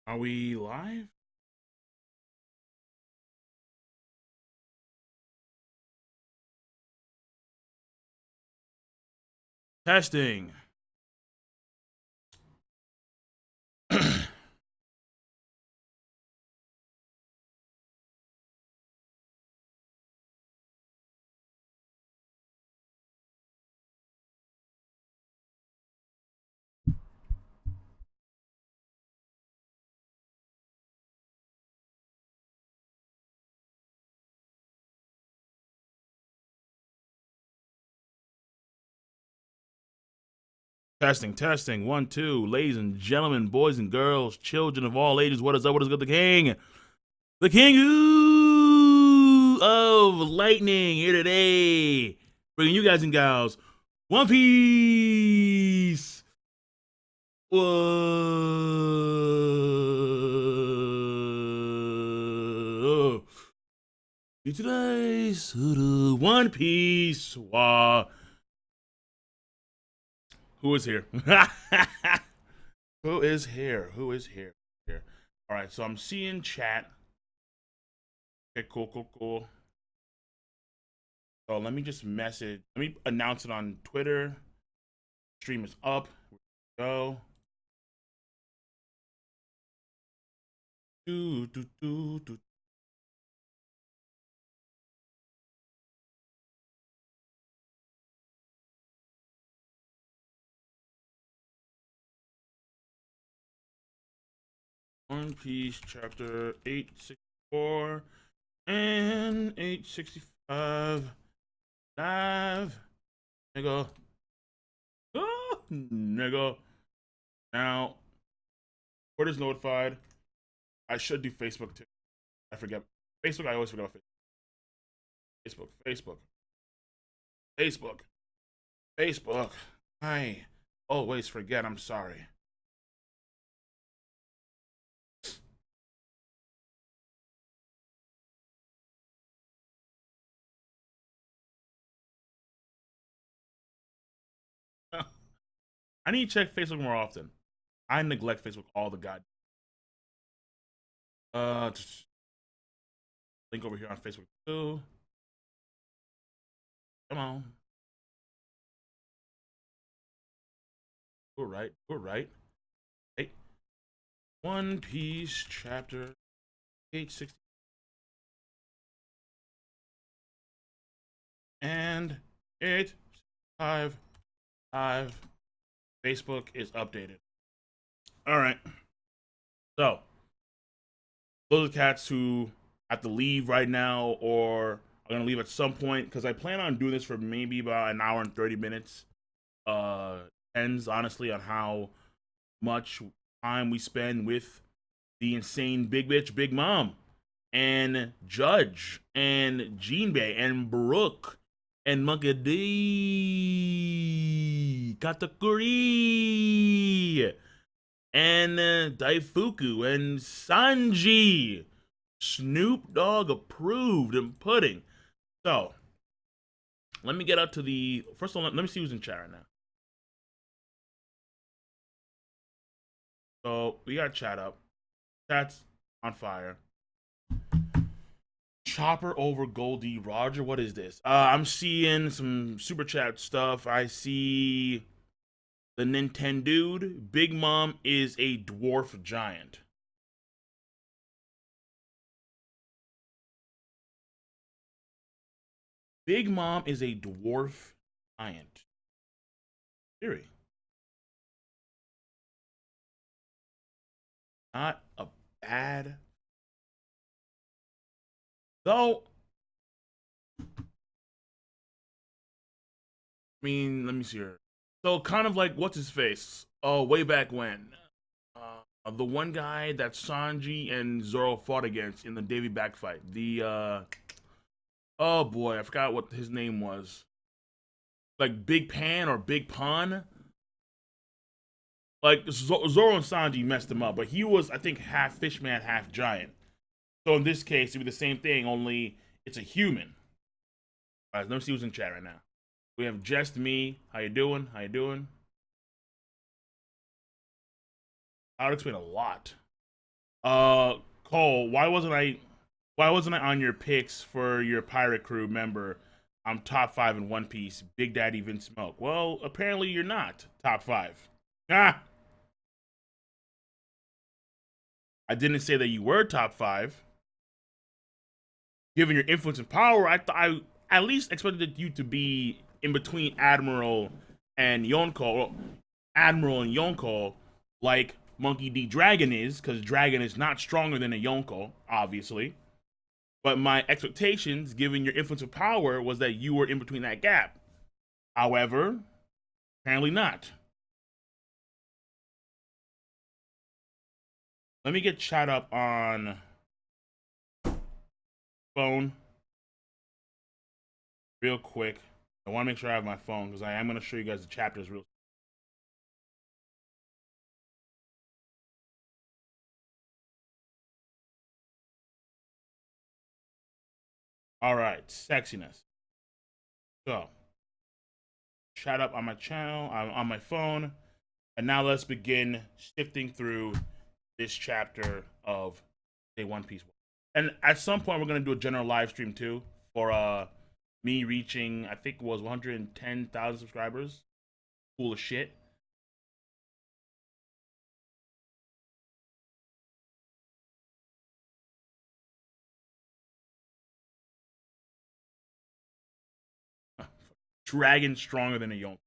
Are we live? Testing. Testing, testing. One, two. Ladies and gentlemen, boys and girls, children of all ages, what is up? What is good? The king. The king of lightning here today. Bringing you guys and gals One Piece. Whoa. Today's One Piece. Wow. Who is here? Who is here? Who is here? Here. All right, so I'm seeing chat. Okay, cool, cool, cool. So let me just message. Let me announce it on Twitter. Stream is up. Here we go. Do, do, do, do. One Piece chapter 864 and 865 live. Nigga. Oh, nigga. Now, Twitter's notified. I should do Facebook too. I forget. Facebook, I always forget about Facebook. Facebook. Facebook. Facebook. I always forget. I'm sorry. I need to check Facebook more often. I neglect Facebook all the god. Link over here on Facebook too. Come on. We're right. We're right. Hey. One Piece chapter 860. And 855. Facebook is updated. All right. So, those are cats who have to leave right now or are going to leave at some point because I plan on doing this for maybe about an hour and 30 minutes. Depends, honestly, on how much time we spend with the insane big bitch, Big Mom, and Judge, and Jean Bay, and Brooke, and Monkey D, Katakuri, and Daifuku, and Sanji. Snoop Dogg approved and pudding. So, let me get up to the first one. Let me see who's in chat right now. So, we got chat up. Chat's on fire. Chopper over Goldie Roger. What is this? I'm seeing some super chat stuff. I see the Nintendo dude. Big Mom is a dwarf giant. Big Mom is a dwarf giant. Theory. Not a bad. Though, I mean, let me see here. So, kind of like, what's his face? Oh, way back when. The one guy that Sanji and Zoro fought against in the Davy back fight. Oh boy, I forgot what his name was. Like Big Pan or Big Pun. Like Zoro and Sanji messed him up, but he was, I think, half fishman, half giant. So in this case, it'd be the same thing, only it's a human. All right, let me see who's in chat right now. We have Just Me. How you doing? How you doing? I would explain a lot. Cole, why wasn't I on your picks for your pirate crew member? I'm top 5 in One Piece, Big Daddy Vinsmoke. Well, apparently you're not top 5. Ah, I didn't say that you were top 5. Given your influence and power, I at least expected you to be in between Admiral and Yonko, well, Admiral and Yonko, like Monkey D. Dragon is, because Dragon is not stronger than a Yonko, obviously. But my expectations, given your influence and power, was that you were in between that gap. However, apparently not. Let me get chat up on phone real quick. I want to make sure I have my phone because I am going to show you guys the chapters real. All right, sexiness. So, chat up on my channel, on my phone, and now let's begin sifting through this chapter of Day One Piece. And at some point, we're gonna do a general live stream too for me reaching, I think it was 110,000 subscribers. Cool as shit. Dragon stronger than a Yonko.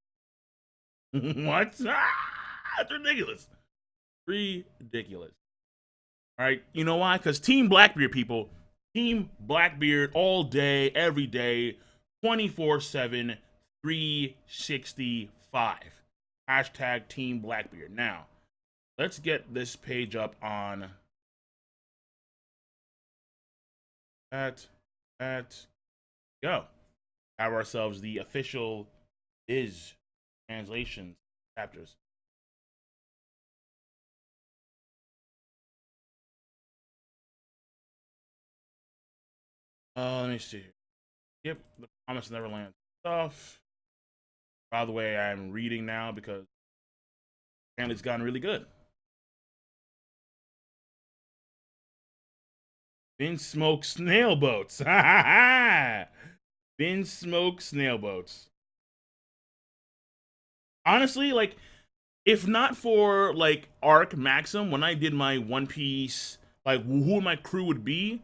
What? That's ridiculous. Ridiculous. All right, you know why? Because Team Blackbeard, people. Team Blackbeard all day, every day, 24/7, 365. Hashtag Team Blackbeard. Now, let's get this page up on that. Go. Have ourselves the official is translation chapters. Let me see. Yep, the Promised Neverland stuff. By the way, I'm reading now because apparently it's gotten really good. Vinsmoke snail boats. Vinsmoke snail boats. Honestly, like, if not for like Arc Maxim, when I did my One Piece, like who my crew would be,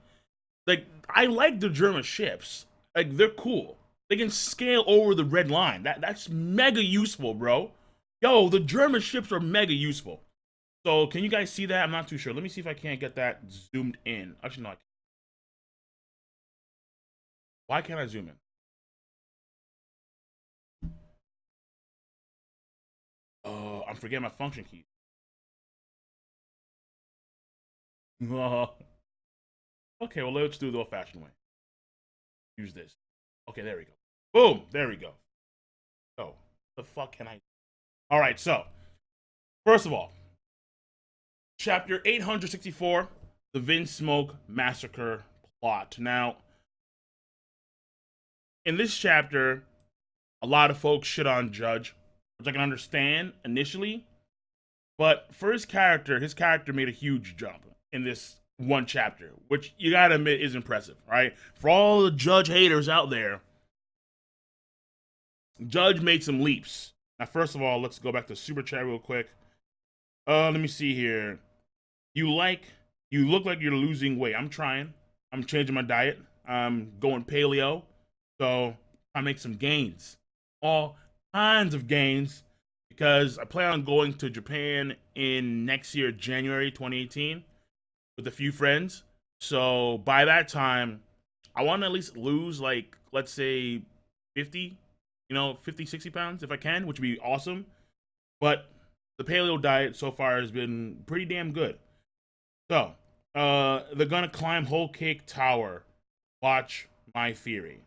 like I like the German ships. Like they're cool. They can scale over the red line. That's mega useful, bro. Yo, the German ships are mega useful. So can you guys see that? I'm not too sure. Let me see if I can't get that zoomed in. Actually, no. Why can't I zoom in? Oh, I'm forgetting my function key. Okay, well, let's do the old-fashioned way. Use this. Okay, there we go. Boom, there we go. Oh, the fuck can I? All right, so first of all, chapter 864, the Vinsmoke massacre plot. Now, in this chapter, a lot of folks shit on Judge, which I can understand initially, but for his character made a huge jump in this one chapter, which you gotta admit is impressive, right? For all the Judge haters out there, Judge made some leaps. Now, first of all, let's go back to Super Chat real quick. Let me see here. You look like you're losing weight. I'm trying. I'm changing my diet. I'm going paleo. So I make some gains. All kinds of gains because I plan on going to Japan in next year, January 2018, with a few friends. So by that time, I want to at least lose, like, let's say 50, 50, 60 pounds if I can, which would be awesome. But the paleo diet so far has been pretty damn good. So, they're gonna climb Whole Cake Tower. Watch my theory.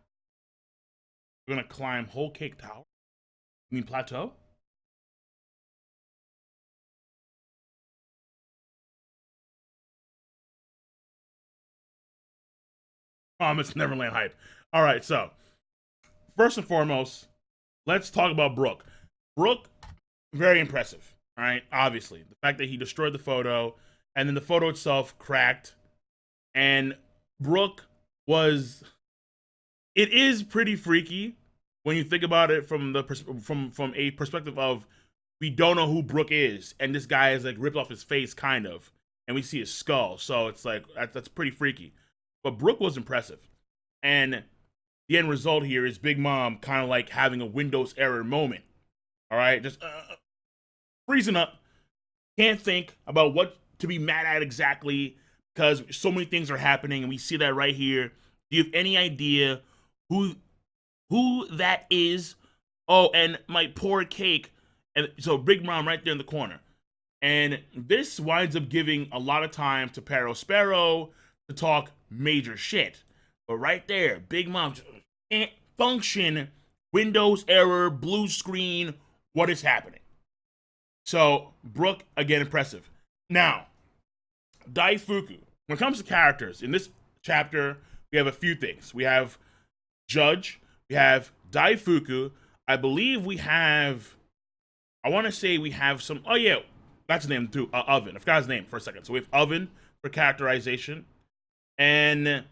We're gonna climb Whole Cake Tower? You mean plateau? Promise Neverland hype. All right, so first and foremost, let's talk about Brook. Brook, very impressive. All right, obviously the fact that he destroyed the photo and then the photo itself cracked. And Brooke was, it is pretty freaky when you think about it from the from a perspective of we don't know who Brooke is, and this guy is like ripped off his face, kind of, and we see his skull. So it's like that's pretty freaky. But Brooke was impressive, and the end result here is Big Mom kind of like having a Windows error moment. All right, just freezing up, can't think about what to be mad at exactly because so many things are happening, and we see that right here. Do you have any idea who that is? Oh, and my poor cake. And so Big Mom right there in the corner. And this winds up giving a lot of time to Peril Sparrow to talk major shit. But right there, Big Mom can't function. Windows error, blue screen. What is happening? So Brooke, again, impressive. Now, Daifuku. When it comes to characters, in this chapter, we have a few things. We have Judge. We have Daifuku. I believe we have, I want to say we have some, oh yeah, that's his name too, Oven. I forgot his name for a second. So we have Oven for characterization. And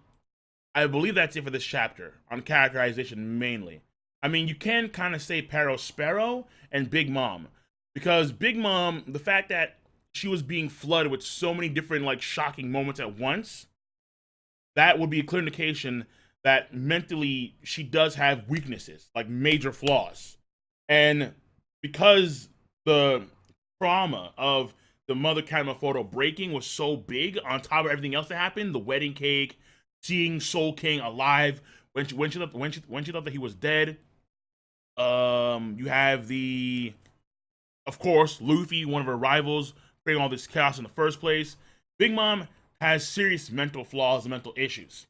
I believe that's it for this chapter, on characterization mainly. I mean, you can kind of say Peril Sparrow and Big Mom. Because Big Mom, the fact that she was being flooded with so many different, like, shocking moments at once, that would be a clear indication that mentally she does have weaknesses, like major flaws. And because the trauma of the Mother Camera photo breaking was so big on top of everything else that happened, the wedding cake, seeing Soul King alive when she thought that he was dead. You have the, of course, Luffy, one of her rivals, creating all this chaos in the first place. Big Mom has serious mental flaws and mental issues.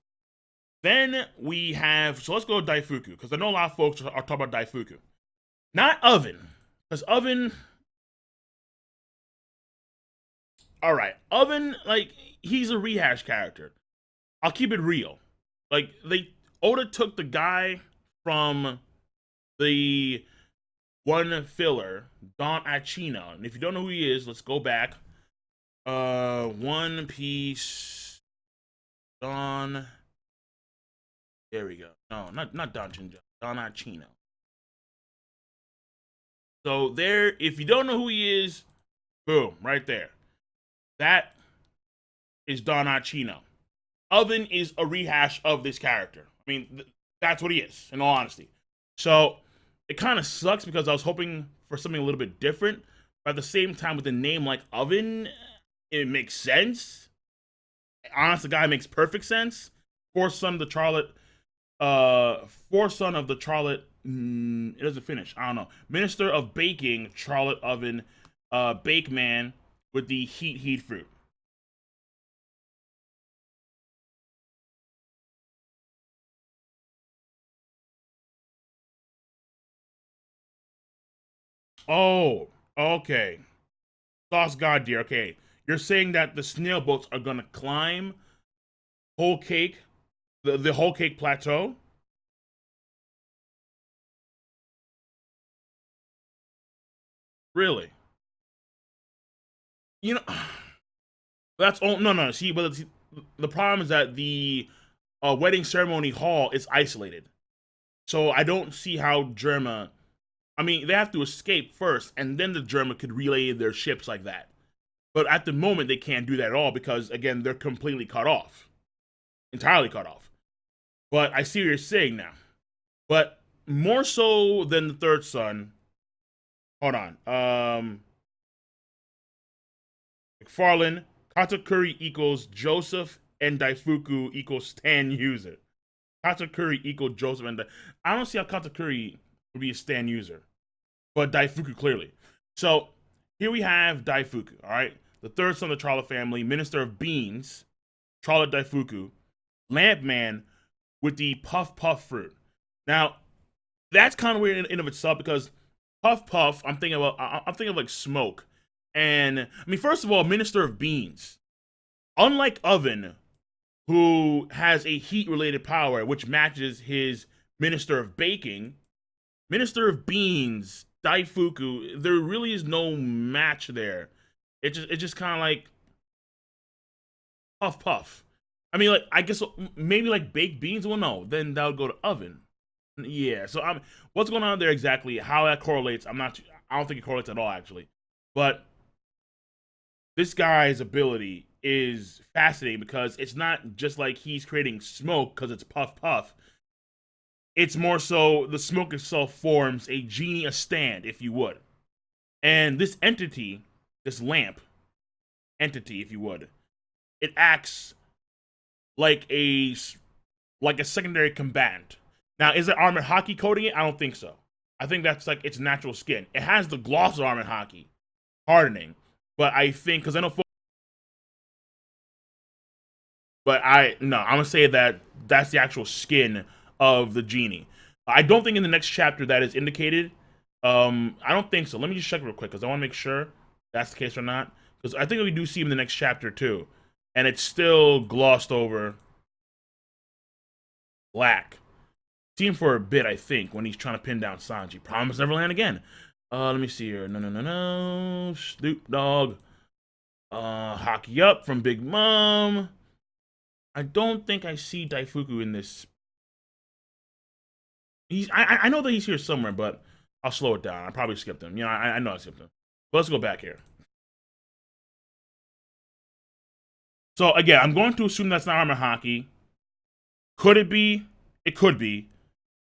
Then we have, so let's go to Daifuku, because I know a lot of folks are talking about Daifuku. Not Oven, because Oven, all right, Oven, like, he's a rehash character. I'll keep it real. Like, Oda took the guy from the one filler, Don Achino. And if you don't know who he is, let's go back. One Piece, Don. There we go. No, not Don Chinjo. Don Achino. So there, if you don't know who he is, boom, right there. That is Don Achino. Oven is a rehash of this character. I mean, that's what he is, in all honesty. So it kind of sucks because I was hoping for something a little bit different, but at the same time, with a name like Oven, it makes sense. Honestly, the guy makes perfect sense. Fourth son of the Charlotte, it doesn't finish. I don't know. Minister of Baking, Charlotte Oven, Bake Man with the heat fruit. Oh, okay. Sauce God dear. Okay, you're saying that the snail boats are gonna climb whole cake, the whole cake plateau. Really? You know, that's all. No, no. See, but the problem is that the wedding ceremony hall is isolated, so I don't see how Germa. I mean, they have to escape first, and then the Germa could relay their ships like that. But at the moment, they can't do that at all because, again, they're completely cut off, entirely cut off. But I see what you're saying now. But more so than the third son. Hold on. McFarlane, Katakuri equals Joseph and Daifuku equals Stan user. Katakuri equals Joseph and I don't see how Katakuri would be a Stan user, but Daifuku clearly. So here we have Daifuku, all right? The third son of the Charlotte family, Minister of Beans, Charlotte Daifuku, Lamp Man with the Puff Puff fruit. Now, that's kind of weird in of itself because Puff Puff, I'm thinking of like smoke. And I mean, first of all, Minister of Beans. Unlike Oven, who has a heat-related power which matches his Minister of Baking, Minister of Beans, Daifuku, there really is no match there. It just kind of like Puff puff. I mean, like, I guess maybe like baked beans. Well, no, then that would go to oven. Yeah. So what's going on there exactly? How that correlates? I'm not. I don't think it correlates at all, actually. But this guy's ability is fascinating because it's not just like he's creating smoke because it's puff puff. It's more so the smoke itself forms a genie, a stand, if you would. And this entity, this lamp entity, if you would, it acts like a secondary combatant. Now, is it armored hockey coating it? I don't think so. I think that's like its natural skin. It has the gloss of armored hockey, hardening. But I think, because I know, but I'm gonna say that that's the actual skin of the genie. I don't think in the next chapter that is indicated. I don't think so. Let me just check real quick because I want to make sure that's the case or not. Because I think we do see him in the next chapter too, and it's still glossed over black. See him for a bit, I think, when he's trying to pin down Sanji. Promise Neverland again. Let me see here. No. Snoop Dogg. Hockey Up from Big Mom. I don't think I see Daifuku in this. I know that he's here somewhere, but I'll slow it down. I probably skipped him. I know I skipped him. But let's go back here. So again, I'm going to assume that's not armor hockey. Could it be? It could be,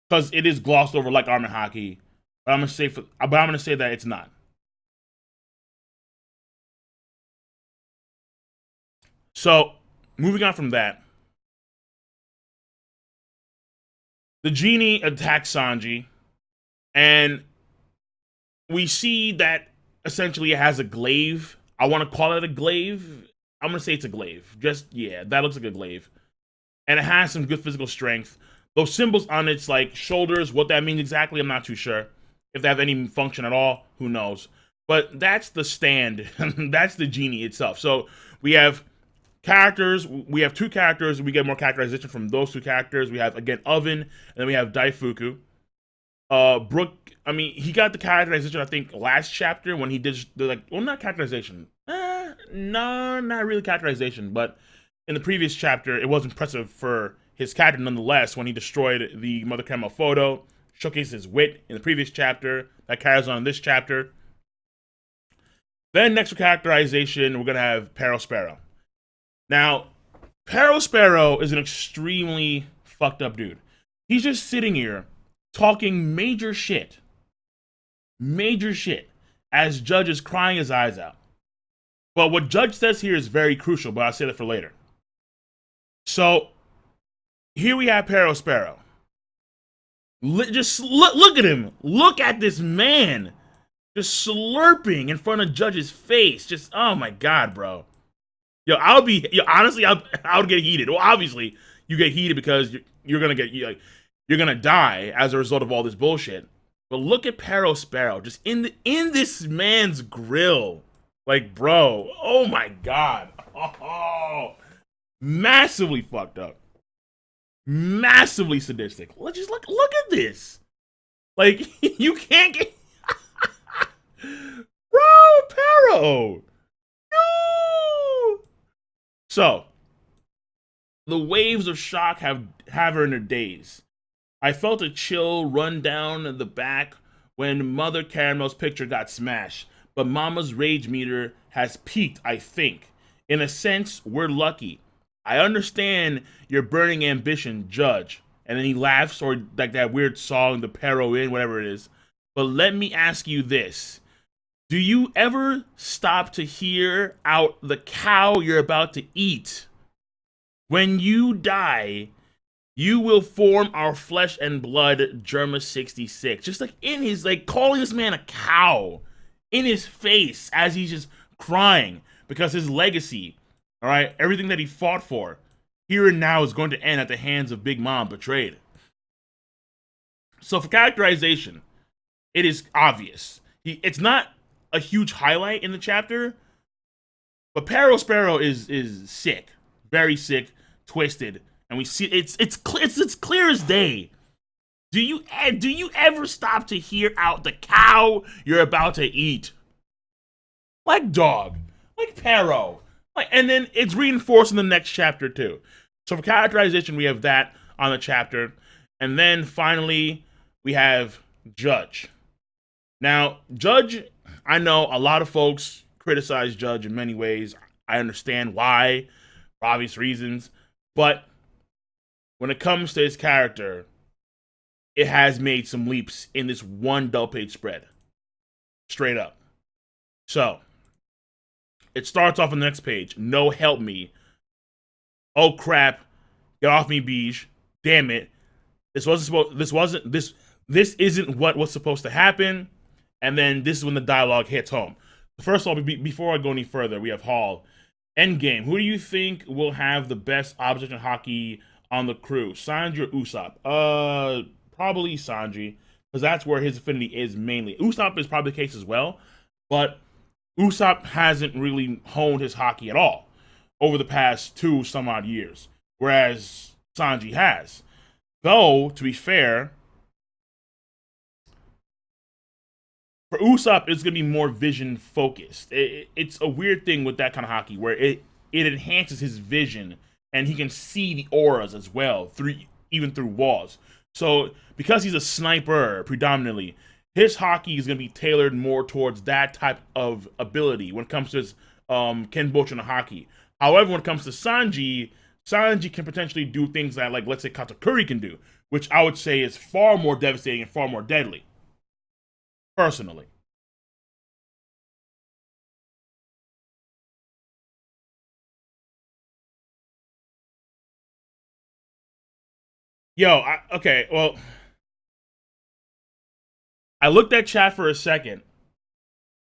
because it is glossed over like armor hockey. But I'm gonna say that it's not. So moving on from that, the genie attacks Sanji, and we see that essentially it has a glaive. I want to call it a glaive. I'm going to say it's a glaive. Yeah, that looks like a glaive. And it has some good physical strength. Those symbols on its like shoulders, what that means exactly, I'm not too sure. If they have any function at all, who knows. But that's the stand. That's the genie itself. So we have characters. We have two characters. We get more characterization from those two characters. We have, again, Oven, and then we have Daifuku. Brook, I mean, he got the characterization, I think, last chapter when he did not characterization. No, not really characterization, but in the previous chapter, it was impressive for his character nonetheless when he destroyed the Mother Caramel photo, showcased his wit in the previous chapter. That carries on in this chapter. Then next for characterization, we're going to have Peril Sparrow. Now, Peril Sparrow is an extremely fucked up dude. He's just sitting here talking major shit, as Judge is crying his eyes out. But what Judge says here is very crucial, but I'll say that for later. So, here we have Peril Sparrow. Just look at him. Look at this man. Just slurping in front of Judge's face. Just, oh my God, bro. Honestly, I would get heated. Well, obviously, you get heated because you're gonna die as a result of all this bullshit. But look at Peril Sparrow, just in this man's grill, like, bro. Oh my God, massively fucked up, massively sadistic. Let's just look at this. Like, you can't get, bro, Peril. No. So, the waves of shock have her in her daze. I felt a chill run down the back when Mother Caramel's picture got smashed, but Mama's rage meter has peaked, I think. In a sense, we're lucky. I understand your burning ambition, Judge. And then he laughs, or like that weird song, the Peril in, whatever it is. But let me ask you this. Do you ever stop to hear out the cow you're about to eat? When you die, you will form our flesh and blood, Germa 66. Just like in his, like, calling this man a cow in his face as he's just crying because his legacy, all right, everything that he fought for, here and now is going to end at the hands of Big Mom, betrayed. So for characterization, it is obvious. It's not a huge highlight in the chapter, but Peril Sparrow is sick, very sick, twisted, and we see it's clear as day. Do you ever stop to hear out the cow you're about to eat? Like dog, like Peril, Like, and then it's reinforced in the next chapter too. So for characterization, we have that on the chapter, and then finally we have Judge. Now, Judge, I know a lot of folks criticize Judge in many ways. I understand why, for obvious reasons, but when it comes to his character, it has made some leaps in this one double page spread. Straight up. So, it starts off on the next page. No, help me. Oh crap. Get off me, Beige. Damn it. This isn't what was supposed to happen. And then this is when the dialogue hits home. First of all, before I go any further, we have Hall. Endgame. Who do you think will have the best opposition hockey on the crew? Sanji or Usopp? Probably Sanji, because that's where his affinity is mainly. Usopp is probably the case as well, but Usopp hasn't really honed his hockey at all over the past 2 some odd years, whereas Sanji has. Though, to be fair, for Usopp, it's going to be more vision focused. It's a weird thing with that kind of hockey where it enhances his vision and he can see the auras as well, even through walls. So, because he's a sniper predominantly, his hockey is going to be tailored more towards that type of ability when it comes to his Kenbochi no hockey. However, when it comes to Sanji can potentially do things that, like, let's say Katakuri can do, which I would say is far more devastating and far more deadly. Personally. Okay, well, I looked at chat for a second,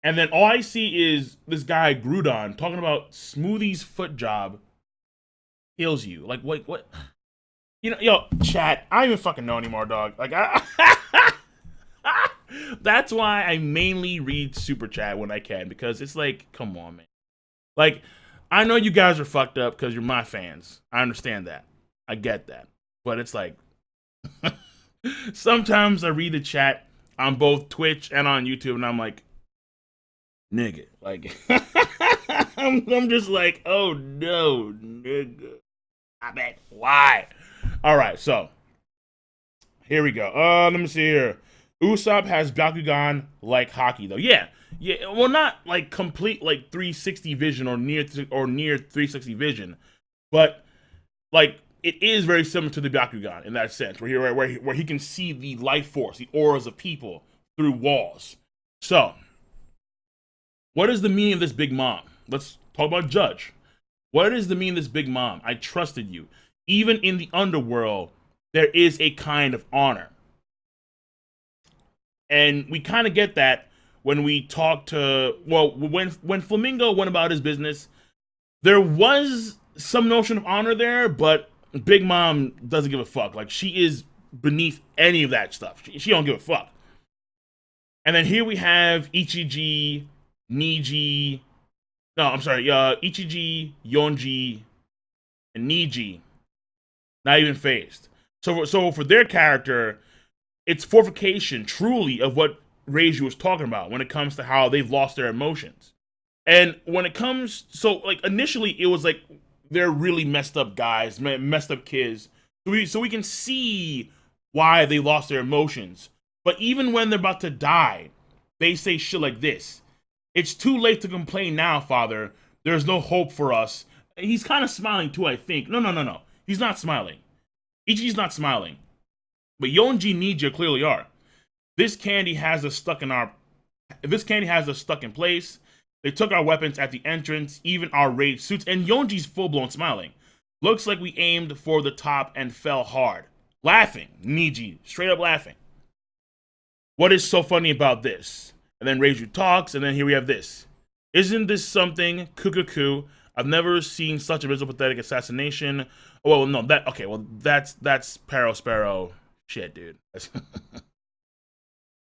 and then all I see is this guy Grudon talking about Smoothie's foot job heals you. Like, wait, what? Chat, I don't even fucking know anymore, dog. Like, that's why I mainly read Super Chat when I can, because it's like, come on, man. Like, I know you guys are fucked up because you're my fans. I understand that. I get that. But it's like, sometimes I read the chat on both Twitch and on YouTube, and I'm like, nigga. Like, I'm just like, oh no, nigga. I bet. Why? All right, so here we go. Let me see here. Usopp has Bakugan like hockey, though. Yeah. Well, not like complete like 360 vision or near 360 vision, but like it is very similar to the Bakugan in that sense, where he can see the life force, the auras of people through walls. So, what is the meaning of this Big Mom? Let's talk about Judge. What is the meaning of this Big Mom? I trusted you. Even in the underworld, there is a kind of honor. And we kind of get that when we talk to, well, when Flamingo went about his business, there was some notion of honor there, but Big Mom doesn't give a fuck. Like, she is beneath any of that stuff. She don't give a fuck. And then here we have Ichiji, Niji, no, I'm sorry, Ichiji, Yonji, and Niji, not even phased. So for their character, it's fortification, truly, of what Reiju was talking about when it comes to how they've lost their emotions. And when it comes, so like initially it was like they're really messed up guys, messed up kids. So we can see why they lost their emotions. But even when they're about to die, they say shit like this. It's too late to complain now, father. There's no hope for us. He's kind of smiling too, I think. No. He's not smiling. Ichi's not smiling. But Yonji and Niji clearly are. This candy has us stuck in place. They took our weapons at the entrance, even our raid suits, and Yonji's full-blown smiling. Looks like we aimed for the top and fell hard. Laughing. Niji, straight up laughing. What is so funny about this? And then Reiju talks, and then here we have this. Isn't this something? Kukuku. I've never seen such a visual pathetic assassination. Oh, well, no, that's Peril Sparrow shit, dude.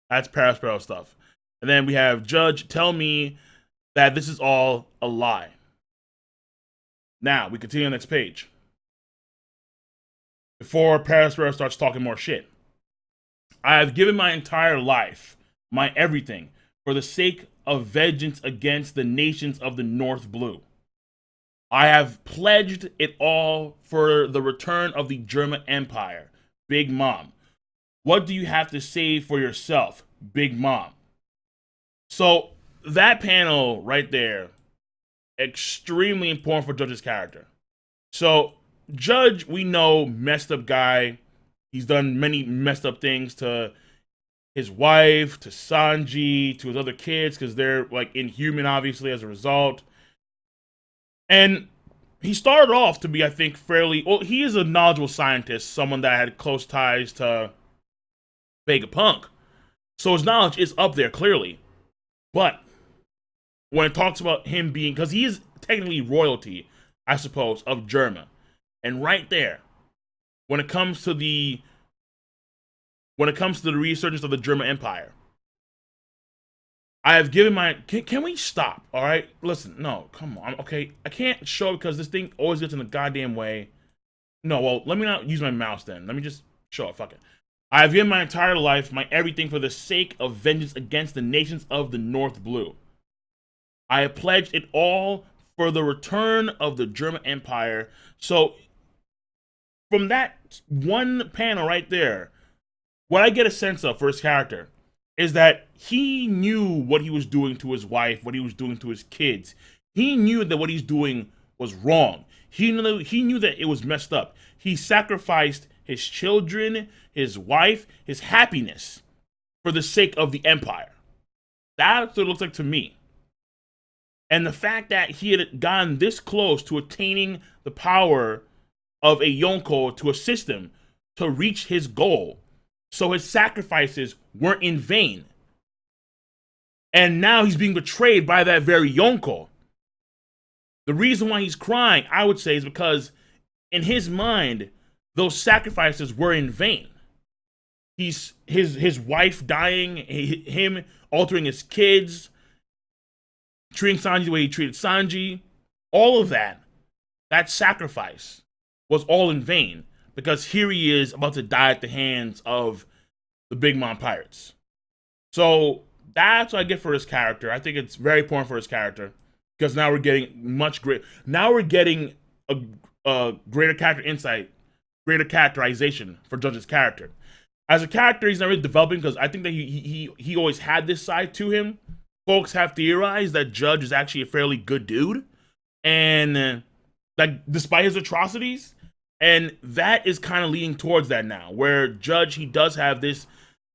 That's Peril Sparrow stuff. And then we have Judge tell me that this is all a lie. Now, we continue on the next page. Before Peril Sparrow starts talking more shit. I have given my entire life, my everything, for the sake of vengeance against the nations of the North Blue. I have pledged it all for the return of the German Empire. Big Mom. What do you have to say for yourself, Big Mom? So that panel right there, extremely important for Judge's character. So Judge, we know, messed up guy. He's done many messed up things to his wife, to Sanji, to his other kids, because they're like inhuman, obviously, as a result. And he started off to be, I think, fairly well. He is a knowledgeable scientist, someone that had close ties to Vegapunk, so his knowledge is up there clearly. But when it talks about him being, because he is technically royalty, I suppose, of Germa, and right there, when it comes to the resurgence of the German Empire, I have given my. Can we stop? All right, listen. No, come on. Okay, I can't show because this thing always gets in the goddamn way. No, well, let me not use my mouse then. Let me just show it. Fuck it. I have given my entire life, my everything, for the sake of vengeance against the nations of the North Blue. I have pledged it all for the return of the German Empire. So, from that one panel right there, what I get a sense of for his character is that he knew what he was doing to his wife, what he was doing to his kids. He knew that what he's doing was wrong. He knew that it was messed up. He sacrificed his children, his wife, his happiness for the sake of the Empire. That's what it looks like to me. And the fact that he had gotten this close to attaining the power of a Yonko to assist him to reach his goal, so his sacrifices weren't in vain. And now he's being betrayed by that very Yonko. The reason why he's crying, I would say, is because in his mind, those sacrifices were in vain. His wife dying, him altering his kids, treating Sanji the way he treated Sanji, all of that sacrifice was all in vain, because here he is about to die at the hands of the Big Mom Pirates. So that's what I get for his character. I think it's very important for his character, because now we're getting much great. Now we're getting a greater character insight, greater characterization for Judge's character. As a character, he's not really developing, because I think that he always had this side to him. Folks have theorized that Judge is actually a fairly good dude, and like despite his atrocities, and that is kind of leading towards that now, where Judge, he does have this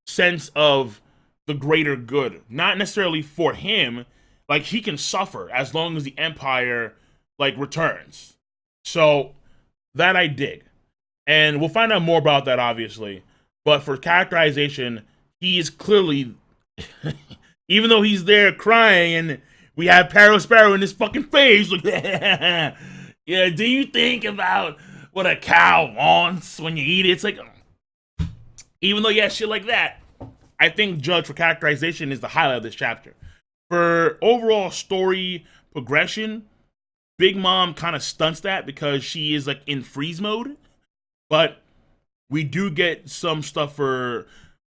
sense of the greater good, not necessarily for him. Like, he can suffer as long as the Empire like returns. So that I dig, and we'll find out more about that, obviously. But for characterization, he is clearly, even though he's there crying, and we have Peril Sparrow in his fucking face, like, yeah, do you think about what a cow wants when you eat it? It's like, even though he has shit like that, I think Judge for characterization is the highlight of this chapter. For overall story progression, Big Mom kind of stunts that because she is like in freeze mode, but we do get some stuff for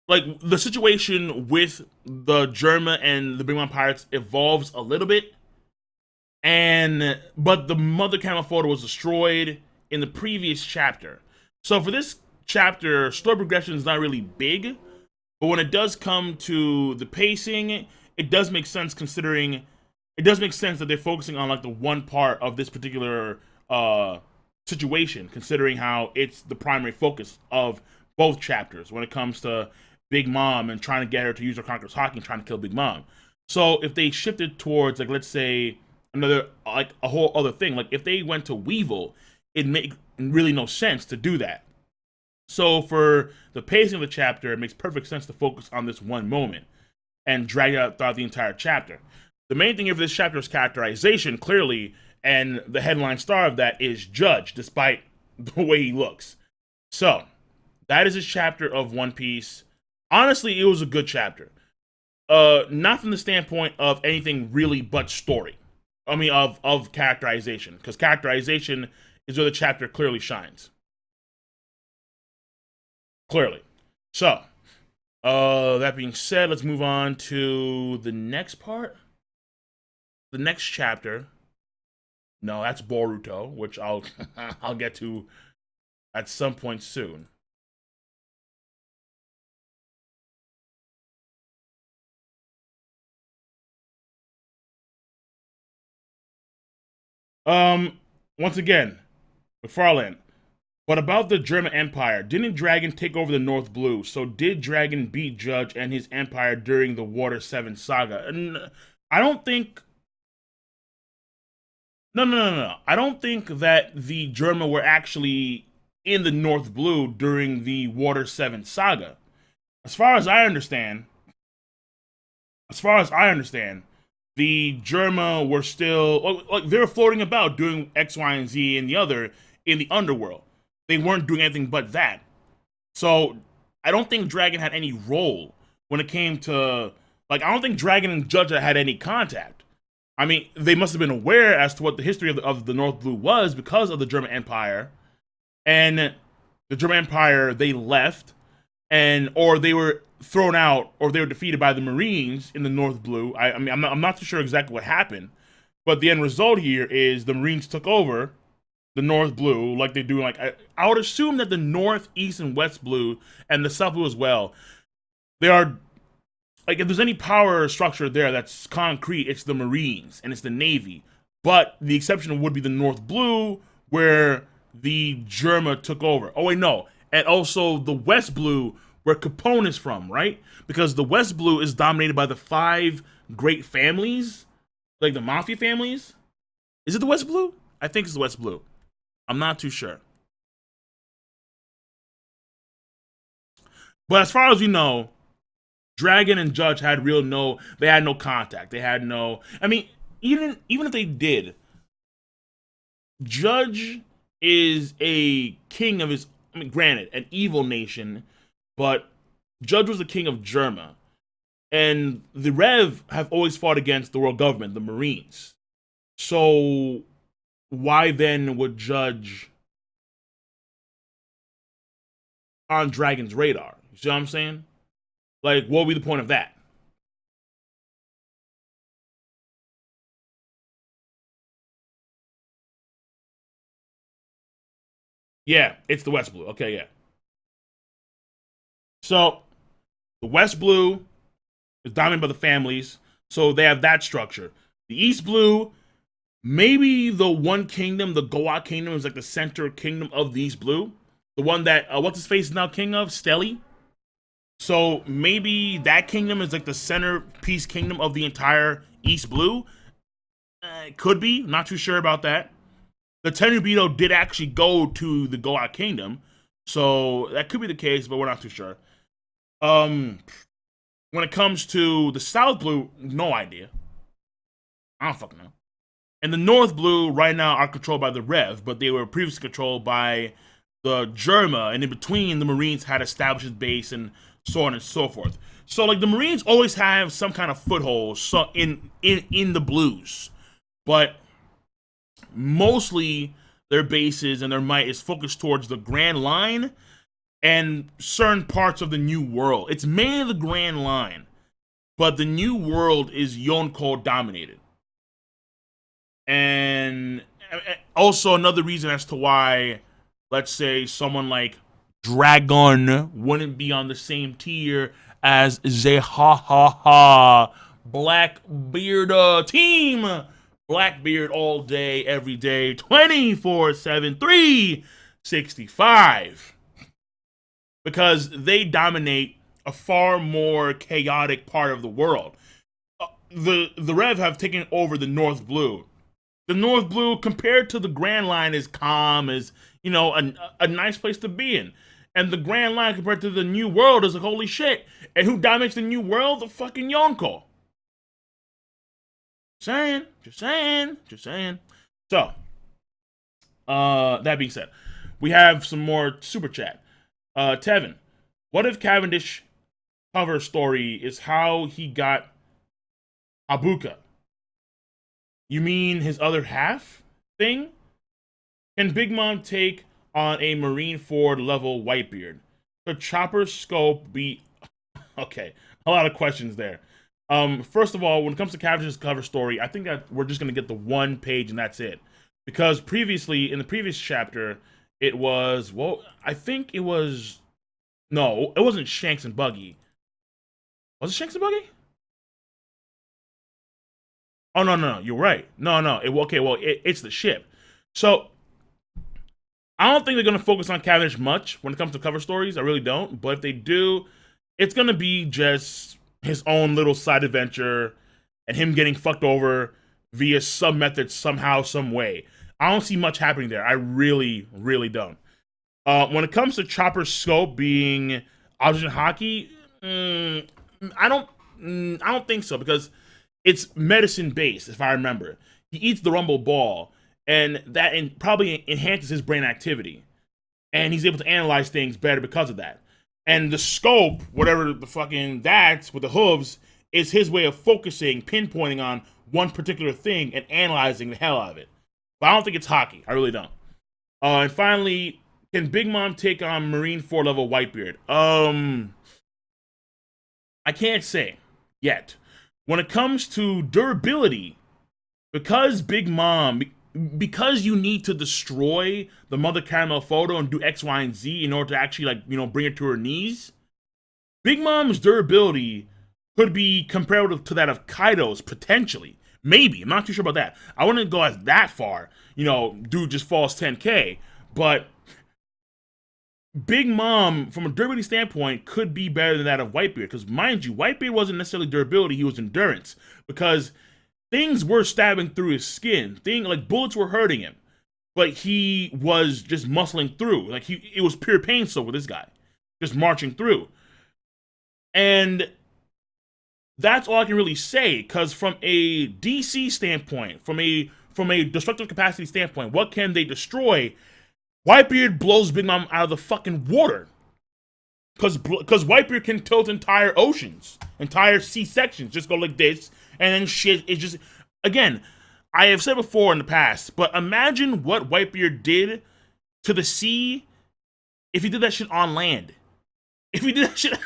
like the situation with the Germa and the Big Mom Pirates evolves a little bit, but the Mother Camel photo was destroyed in the previous chapter. So for this chapter, story progression is not really big, but when it does come to the pacing, it does make sense, considering it does make sense that they're focusing on like the one part of this particular situation, considering how it's the primary focus of both chapters when it comes to Big Mom and trying to get her to use her Conqueror's Haki and trying to kill Big Mom. So if they shifted towards, like, let's say another, like a whole other thing, like if they went to Weevil, it make really no sense to do that. So for the pacing of the chapter, it makes perfect sense to focus on this one moment and drag it out throughout the entire chapter. The main thing here for this chapter is characterization, clearly, and the headline star of that is Judge, despite the way he looks. So that is his chapter of One Piece. Honestly, it was a good chapter. Not from the standpoint of anything really but story. I mean, of characterization, because characterization is where the chapter clearly shines. Clearly. So, that being said, let's move on to the next part. The next chapter, No, that's Boruto, which I'll I'll get to at some point soon. Once again, McFarlane. What about the German Empire? Didn't Dragon take over the North Blue? So did Dragon beat Judge and his empire during the Water 7 saga? And I don't think. No. I don't think that the German were actually in the North Blue during the Water 7 saga. As far as I understand, as far as I understand, the Germa were still like they were floating about doing X, Y, and Z and the other in the underworld. They weren't doing anything but that. So I don't think Dragon had any role when it came to like I don't think Dragon and Judge had any contact. I mean, they must have been aware as to what the history of the North Blue was because of the German Empire, and the German Empire they left, and or they were thrown out or they were defeated by the Marines in the North Blue. I mean, I'm not too sure exactly what happened, but the end result here is the Marines took over the North Blue like they do. Like I would assume that the North, East, and West Blue and the South Blue as well. They are like if there's any power structure there that's concrete, it's the Marines and it's the Navy. But the exception would be the North Blue, where the Germa took over. Oh wait, no, and also the West Blue, where Capone is from, right? Because the West Blue is dominated by the five great families, like the mafia families. Is it the West Blue? I think it's the West Blue. I'm not too sure. But as far as we know, Dragon and Judge had they had no contact. They had no I mean, even if they did, Judge is a king of his I mean, granted, an evil nation, but Judge was the king of Germa. And the Rev have always fought against the world government, the Marines. So why then would Judge on Dragon's radar? You see what I'm saying? Like, what would be the point of that? Yeah, it's the West Blue. Okay, yeah. So the West Blue is dominated by the families, so they have that structure. The East Blue, maybe the one kingdom, the Goa kingdom, is like the center kingdom of the East Blue. The one that what's his face is now king of Steli. So maybe that kingdom is like the centerpiece kingdom of the entire East Blue. It could be. Not too sure about that. The Tenryubito did actually go to the Goa kingdom, so that could be the case, but we're not too sure. Um, when it comes to the South Blue, no idea. I don't fucking know. And the North Blue right now are controlled by the Rev, but they were previously controlled by the Germa, and in between the Marines had established a base and so on and so forth. So like the Marines always have some kind of foothold so in the blues, but mostly their bases and their might is focused towards the Grand Line and certain parts of the New World. It's mainly the Grand Line, but the New World is Yonko dominated. And also another reason as to why, let's say, someone like Dragon wouldn't be on the same tier as Zehahaha Blackbeard team. Blackbeard all day, every day, 24/7, 365. Because they dominate a far more chaotic part of the world. The Rev have taken over the North Blue. The North Blue, compared to the Grand Line, is calm, is, you know, a nice place to be in. And the Grand Line, compared to the New World, is like, holy shit. And who dominates the New World? The fucking Yonko. Just saying. So, that being said, we have some more super chat. Tevin, what if Cavendish cover story is how he got Habuka? You mean his other half thing? Can Big Mom take on a Marine Ford level Whitebeard? The chopper scope be okay? A lot of questions there. First of all, when it comes to Cavendish's cover story, I think that we're just gonna get the one page and that's it. Because previously, in the previous chapter, it was, well, I think it was, no, it wasn't Shanks and Buggy. Was it Shanks and Buggy? Oh, no, you're right. No, okay, well, it's the ship. So, I don't think they're going to focus on Cavendish much when it comes to cover stories. I really don't. But if they do, it's going to be just his own little side adventure and him getting fucked over via some method, somehow, some way. I don't see much happening there. I really, really don't. When it comes to Chopper's scope being oxygen hockey, I don't think so, because it's medicine based, if I remember. He eats the rumble ball, and that probably enhances his brain activity, and he's able to analyze things better because of that. And the scope, whatever the fucking that with the hooves, is his way of focusing, pinpointing on one particular thing and analyzing the hell out of it. But I don't think it's hockey. I really don't. And finally, can Big Mom take on Marine 4 level Whitebeard? I can't say yet. When it comes to durability, because Big Mom, because you need to destroy the Mother Caramel photo and do X, Y, and Z in order to actually, like, you know, bring her to her knees, Big Mom's durability could be comparable to that of Kaido's, potentially. Maybe. I'm not too sure about that. I wouldn't go as that far. You know, dude just falls 10K. But Big Mom, from a durability standpoint, could be better than that of Whitebeard. Because, mind you, Whitebeard wasn't necessarily durability, he was endurance. Because things were stabbing through his skin. Like, bullets were hurting him. But he was just muscling through. Like, it was pure pain still with this guy. Just marching through. And that's all I can really say, because from a DC standpoint, from a destructive capacity standpoint, what can they destroy? Whitebeard blows Big Mom out of the fucking water. Because Whitebeard can tilt entire oceans, entire sea sections, just go like this, and then shit is just... Again, I have said before in the past, but imagine what Whitebeard did to the sea if he did that shit on land. If he did that shit...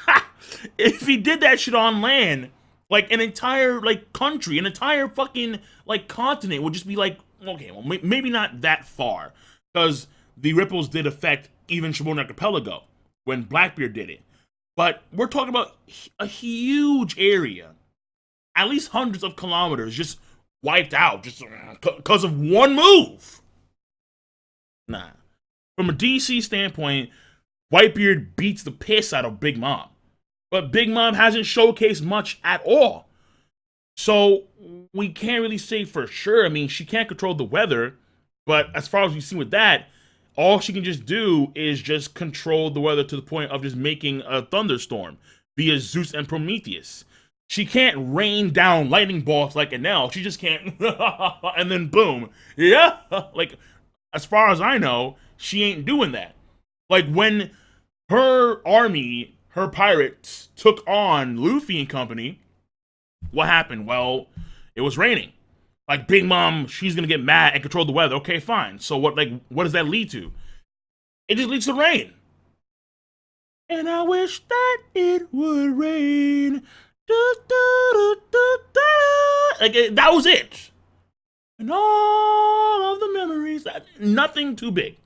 if he did that shit on land, like, an entire, like, country, an entire fucking, like, continent would just be like, okay, well, maybe not that far. Because the ripples did affect even Shimon Archipelago when Blackbeard did it. But we're talking about a huge area. At least hundreds of kilometers just wiped out just because of one move. Nah. From a DC standpoint, Whitebeard beats the piss out of Big Mom. But Big Mom hasn't showcased much at all. So we can't really say for sure. I mean, she can't control the weather. But as far as we've seen with that, all she can just do is just control the weather to the point of just making a thunderstorm via Zeus and Prometheus. She can't rain down lightning bolts like Enel. She just can't. And then boom. Yeah. Like, as far as I know, she ain't doing that. Like, when her army, her pirates, took on Luffy and company, what happened? Well, it was raining. Like, Big Mom, she's gonna get mad and control the weather. Okay, fine. So what does that lead to? It just leads to rain. And I wish that it would rain. Like, that was it. And all of the memories, nothing too big.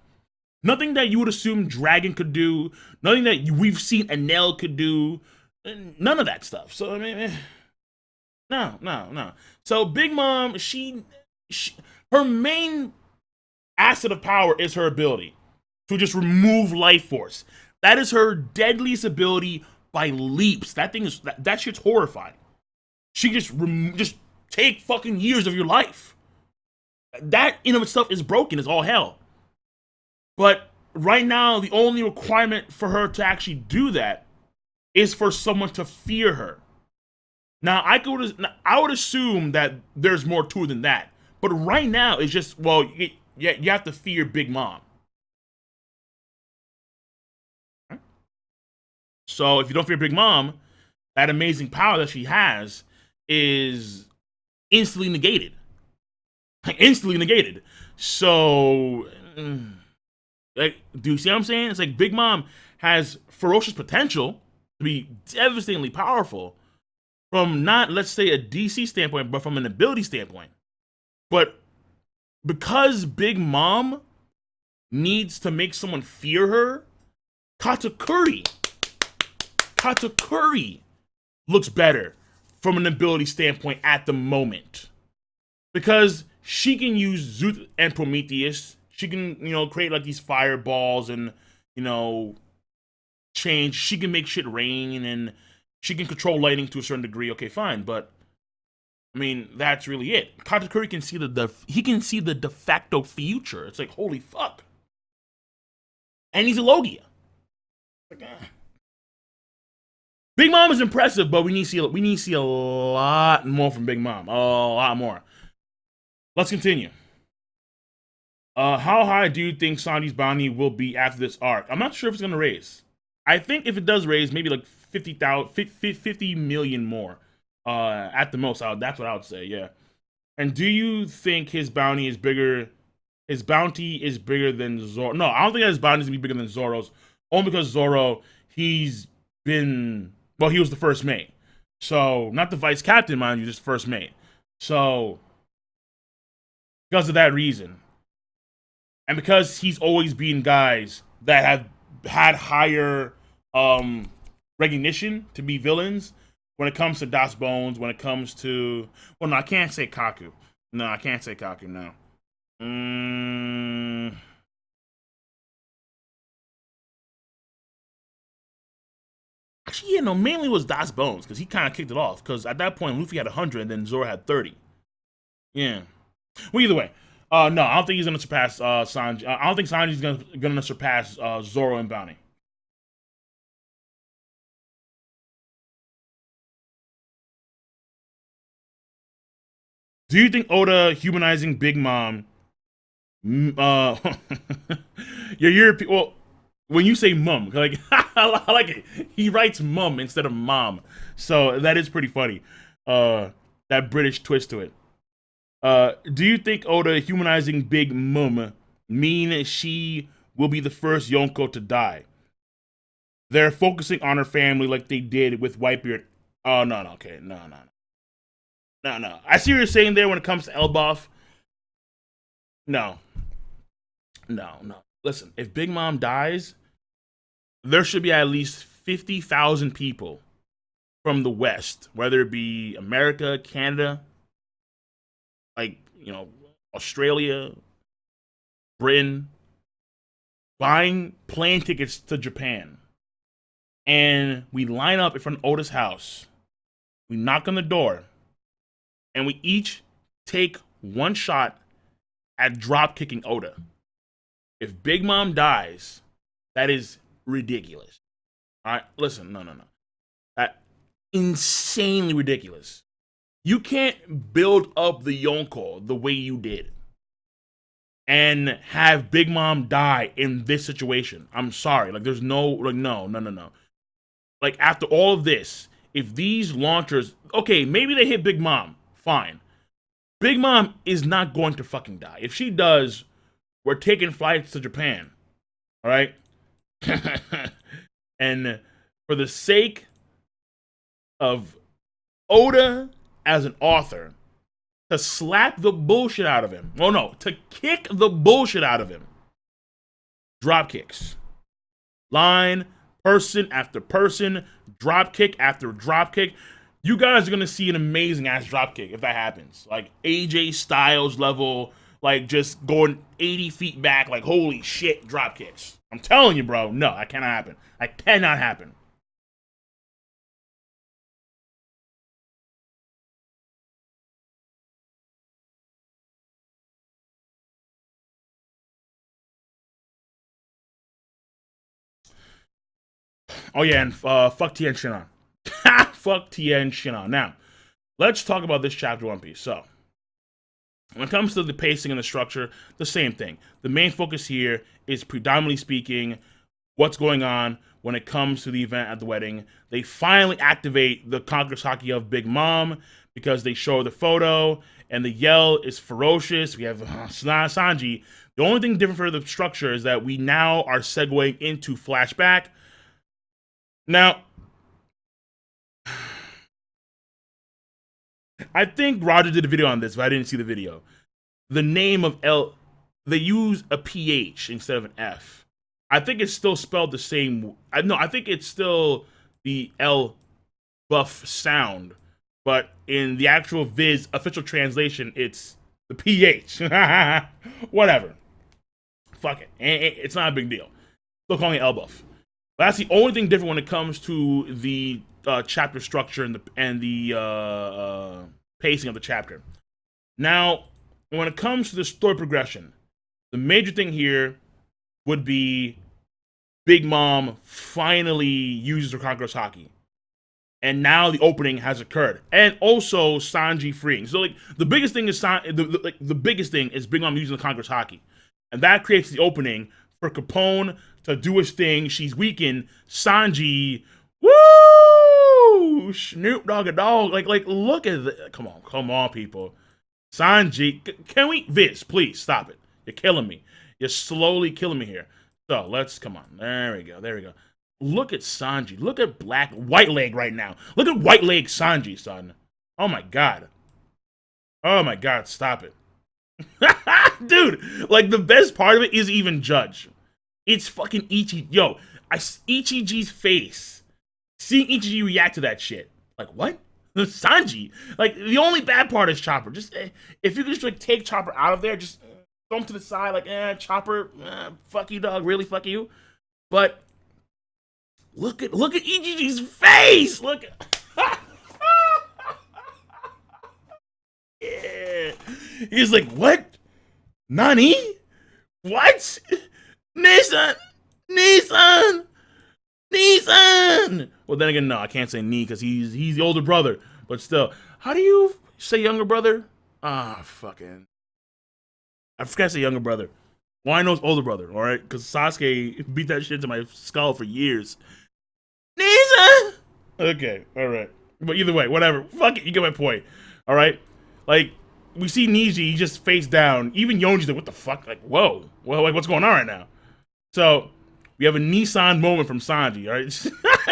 Nothing that you would assume Dragon could do. Nothing that we've seen Enel could do. None of that stuff. So, I mean, no. So, Big Mom, she her main asset of power is her ability to just remove life force. That is her deadliest ability by leaps. That thing is, that shit's horrifying. She just take fucking years of your life. That in of itself is broken, is all hell. But right now, the only requirement for her to actually do that is for someone to fear her. Now, I would assume that there's more to it than that. But right now, it's just, well, you have to fear Big Mom. So if you don't fear Big Mom, that amazing power that she has is instantly negated. Like, instantly negated. So, like, do you see what I'm saying? It's like Big Mom has ferocious potential to be devastatingly powerful from not, let's say, a DC standpoint, but from an ability standpoint. But because Big Mom needs to make someone fear her, Katakuri looks better from an ability standpoint at the moment. Because she can use Zuth and Prometheus. She can, create like these fireballs and, change. She can make shit rain and she can control lightning to a certain degree. Okay, fine, but I mean that's really it. Katakuri can see the de facto future. It's like holy fuck, and he's a Logia. Like, Big Mom is impressive, but we need to see a lot more from Big Mom. A lot more. Let's continue. How high do you think Sanji's bounty will be after this arc? I'm not sure if it's gonna raise. I think if it does raise, maybe like 50 million more. At the most, that's what I would say. Yeah. And do you think his bounty is bigger? His bounty is bigger than Zoro. No, I don't think his bounty is gonna be bigger than Zoro's. Only because Zoro, he was the first mate. So not the vice captain, mind you, just first mate. So because of that reason, and because he's always beaten guys that have had higher recognition to be villains, when it comes to Das Bones, when it comes to... Well, no, I can't say Kaku. No, I can't say Kaku, no. Actually, yeah, no, mainly was Das Bones, because he kind of kicked it off. Because at that point, Luffy had 100, and then Zoro had 30. Yeah. Well, either way. No, I don't think he's going to surpass Sanji. I don't think Sanji's going to surpass Zoro in bounty. Do you think Oda humanizing Big Mom? Your European. Well, when you say mum, like I like it. He writes mum instead of mom, so that is pretty funny. That British twist to it. Do you think Oda humanizing Big Mum mean she will be the first Yonko to die? They're focusing on her family like they did with Whitebeard. Oh no, okay, no. I see what you're saying there when it comes to Elbaf. No. Listen, if Big Mom dies, there should be at least 50,000 people from the West, whether it be America, Canada, like, Australia, Britain, buying plane tickets to Japan. And we line up in front of Oda's house. We knock on the door. And we each take one shot at drop kicking Oda. If Big Mom dies, that is ridiculous. All right, listen, no. That insanely ridiculous. You can't build up the Yonko the way you did and have Big Mom die in this situation. I'm sorry. Like, there's no. Like, after all of this, if these launchers, okay, maybe they hit Big Mom, fine. Big Mom is not going to fucking die. If she does, we're taking flights to Japan. All right? And for the sake of Oda as an author, to slap the bullshit out of him. Well, no, to kick the bullshit out of him. Drop kicks. Line, person after person, drop kick after drop kick. You guys are going to see an amazing ass drop kick if that happens. Like AJ Styles level, like just going 80 feet back, like holy shit, drop kicks. I'm telling you, bro, no, that cannot happen. That cannot happen. Oh yeah, and fuck Tien Shinhan. Fuck Tien Shinhan. Now, let's talk about this chapter One Piece. So, when it comes to the pacing and the structure, the same thing. The main focus here is predominantly speaking what's going on when it comes to the event at the wedding. They finally activate the Conqueror's Haki of Big Mom because they show the photo and the yell is ferocious. We have Sanji. The only thing different for the structure is that we now are segueing into flashback. Now, I think Roger did a video on this, but I didn't see the video. the name of L, they use a PH instead of an F. I think it's still spelled the same. No, I think it's still the L buff sound, but in the actual Viz official translation, it's the PH. Whatever. Fuck it. It's not a big deal. Still calling it L buff. But that's the only thing different when it comes to the chapter structure and the pacing of the chapter. Now, when it comes to the story progression, the major thing here would be Big Mom finally uses her Conqueror's Haki. And now the opening has occurred. And also Sanji freeing. So like the biggest thing is the biggest thing is Big Mom using the Conqueror's Haki. And that creates the opening for Capone to do his thing. She's weakened. Sanji, woo! Snoop Dogg a dog. Like look at that. Come on, people. Sanji, can we, Viz, please stop it. You're killing me. You're slowly killing me here. So let's, come on. There we go. Look at Sanji. Look at white leg right now. Look at white leg Sanji, son. Oh my god. Stop it. Dude, like the best part of it is even Judge. It's fucking Ichi. Yo, Ichiji's face. Seeing Ichiji react to that shit. Like, what? Sanji. Like, the only bad part is Chopper. Just, if you could just, like, take Chopper out of there, just throw him to the side, like, Chopper, fuck you, dog, really, fuck you. But, look at Ichiji's face! Look at... Yeah. He's like, what? Nani? What? Nissan! Well, then again, no, I can't say Ni because he's the older brother. But still, how do you say younger brother? Fucking. I forgot to say younger brother. Well, I know it's older brother, all right? Because Sasuke beat that shit to my skull for years. Nissan! Okay, all right. But either way, whatever. Fuck it, you get my point. All right? Like, we see Niji, he just face down. Even Yonji's like, what the fuck? Like, whoa. Well, like, what's going on right now? So, we have a Nissan moment from Sanji, all right?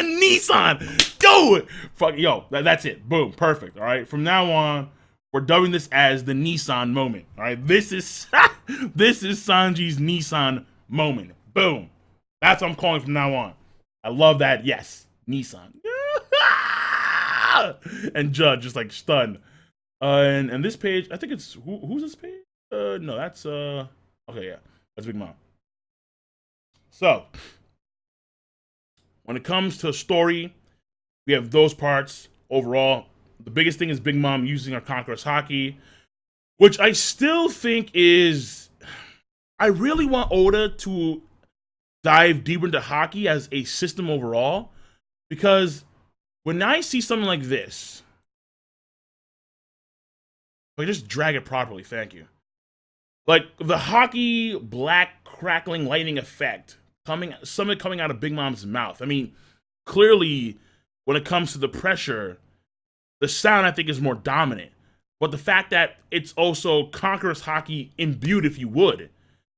Nissan! Go! Fuck, yo, that's it. Boom, perfect, all right? From now on, we're dubbing this as the Nissan moment, all right? This is Sanji's Nissan moment. Boom. That's what I'm calling from now on. I love that. Yes, Nissan. And Judge just like stunned. And this page, I think it's who's this page? No, that's okay, yeah, that's Big Mom. So, when it comes to story, we have those parts overall. The biggest thing is Big Mom using her Conqueror's Haki, which I still think is. I really want Oda to dive deeper into Haki as a system overall, because when I see something like this, like just drag it properly, thank you. Like the Haki black crackling lightning effect something coming out of Big Mom's mouth. I mean, clearly when it comes to the pressure, the sound I think is more dominant. But the fact that it's also Conqueror's Haki imbued, if you would.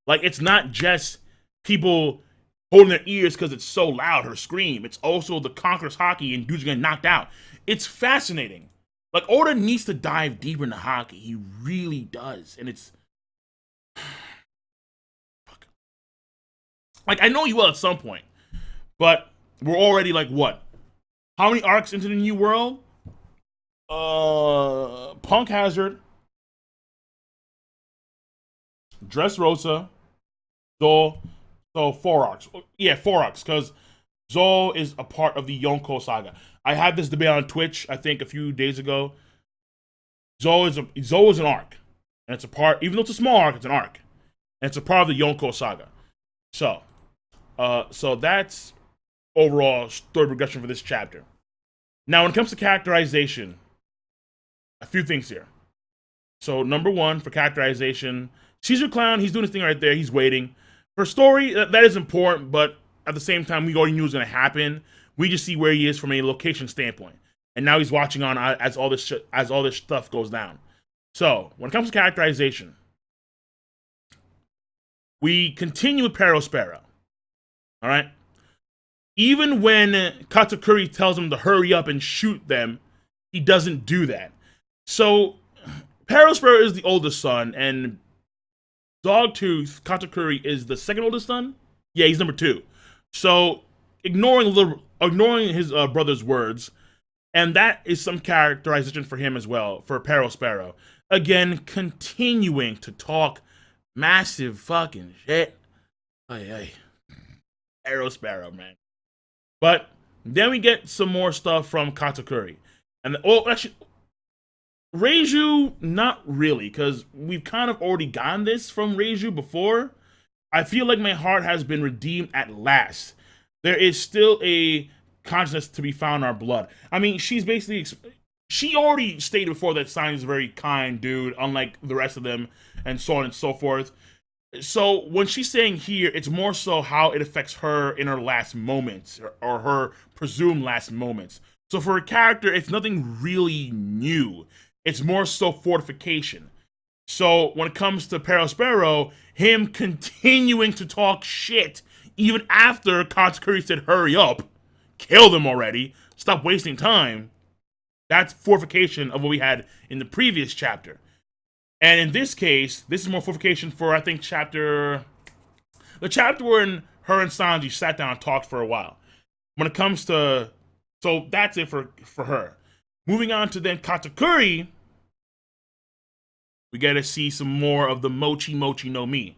Like, it's not just people holding their ears because it's so loud, her scream. It's also the Conqueror's Haki and dudes getting knocked out. It's fascinating. Like, Oda needs to dive deeper into Haki. He really does. And it's... Fuck. Like, I know he will at some point. But we're already, like, what? How many arcs into the new world? Punk Hazard, Dressrosa, Zol. So 4 arcs. Yeah, 4 arcs, because Zol is a part of the Yonko saga. I had this debate on Twitch, I think, a few days ago. Zol is an arc. And it's a part, even though it's a small arc, it's an arc. And it's a part of the Yonko saga. So that's overall story progression for this chapter. Now, when it comes to characterization, a few things here. So, number 1, for characterization, Caesar Clown, he's doing his thing right there. He's waiting. For story, that is important, but at the same time, we already knew it was going to happen. We just see where he is from a location standpoint. And now he's watching on as all this stuff goes down. So, when it comes to characterization, we continue with Peril Sparrow. All right? Even when Katakuri tells him to hurry up and shoot them, he doesn't do that. So, Peril Sparrow is the oldest son, and Dogtooth Katakuri is the second oldest son. Yeah, he's number 2. So ignoring his brother's words, and that is some characterization for him as well, for Peril Sparrow. Again, continuing to talk massive fucking shit. Hey, Peril Sparrow, man. But then we get some more stuff from Katakuri. And actually, Reiju, not really, because we've kind of already gotten this from Reiju before. I feel like my heart has been redeemed at last. There is still a consciousness to be found in our blood. I mean, she's basically, she already stated before that Sign is a very kind dude, unlike the rest of them, and so on and so forth. So when she's saying here, it's more so how it affects her in her last moments, or her presumed last moments. So for a character, it's nothing really new. It's more so fortification. So when it comes to Peril Sparrow, him continuing to talk shit, even after Katakuri said, hurry up, kill them already, stop wasting time, that's fortification of what we had in the previous chapter. And in this case, this is more fortification for, I think, the chapter where her and Sanji sat down and talked for a while. When it comes to, so that's it for her. Moving on to then Katakuri, we get to see some more of the Mochi Mochi no Mi.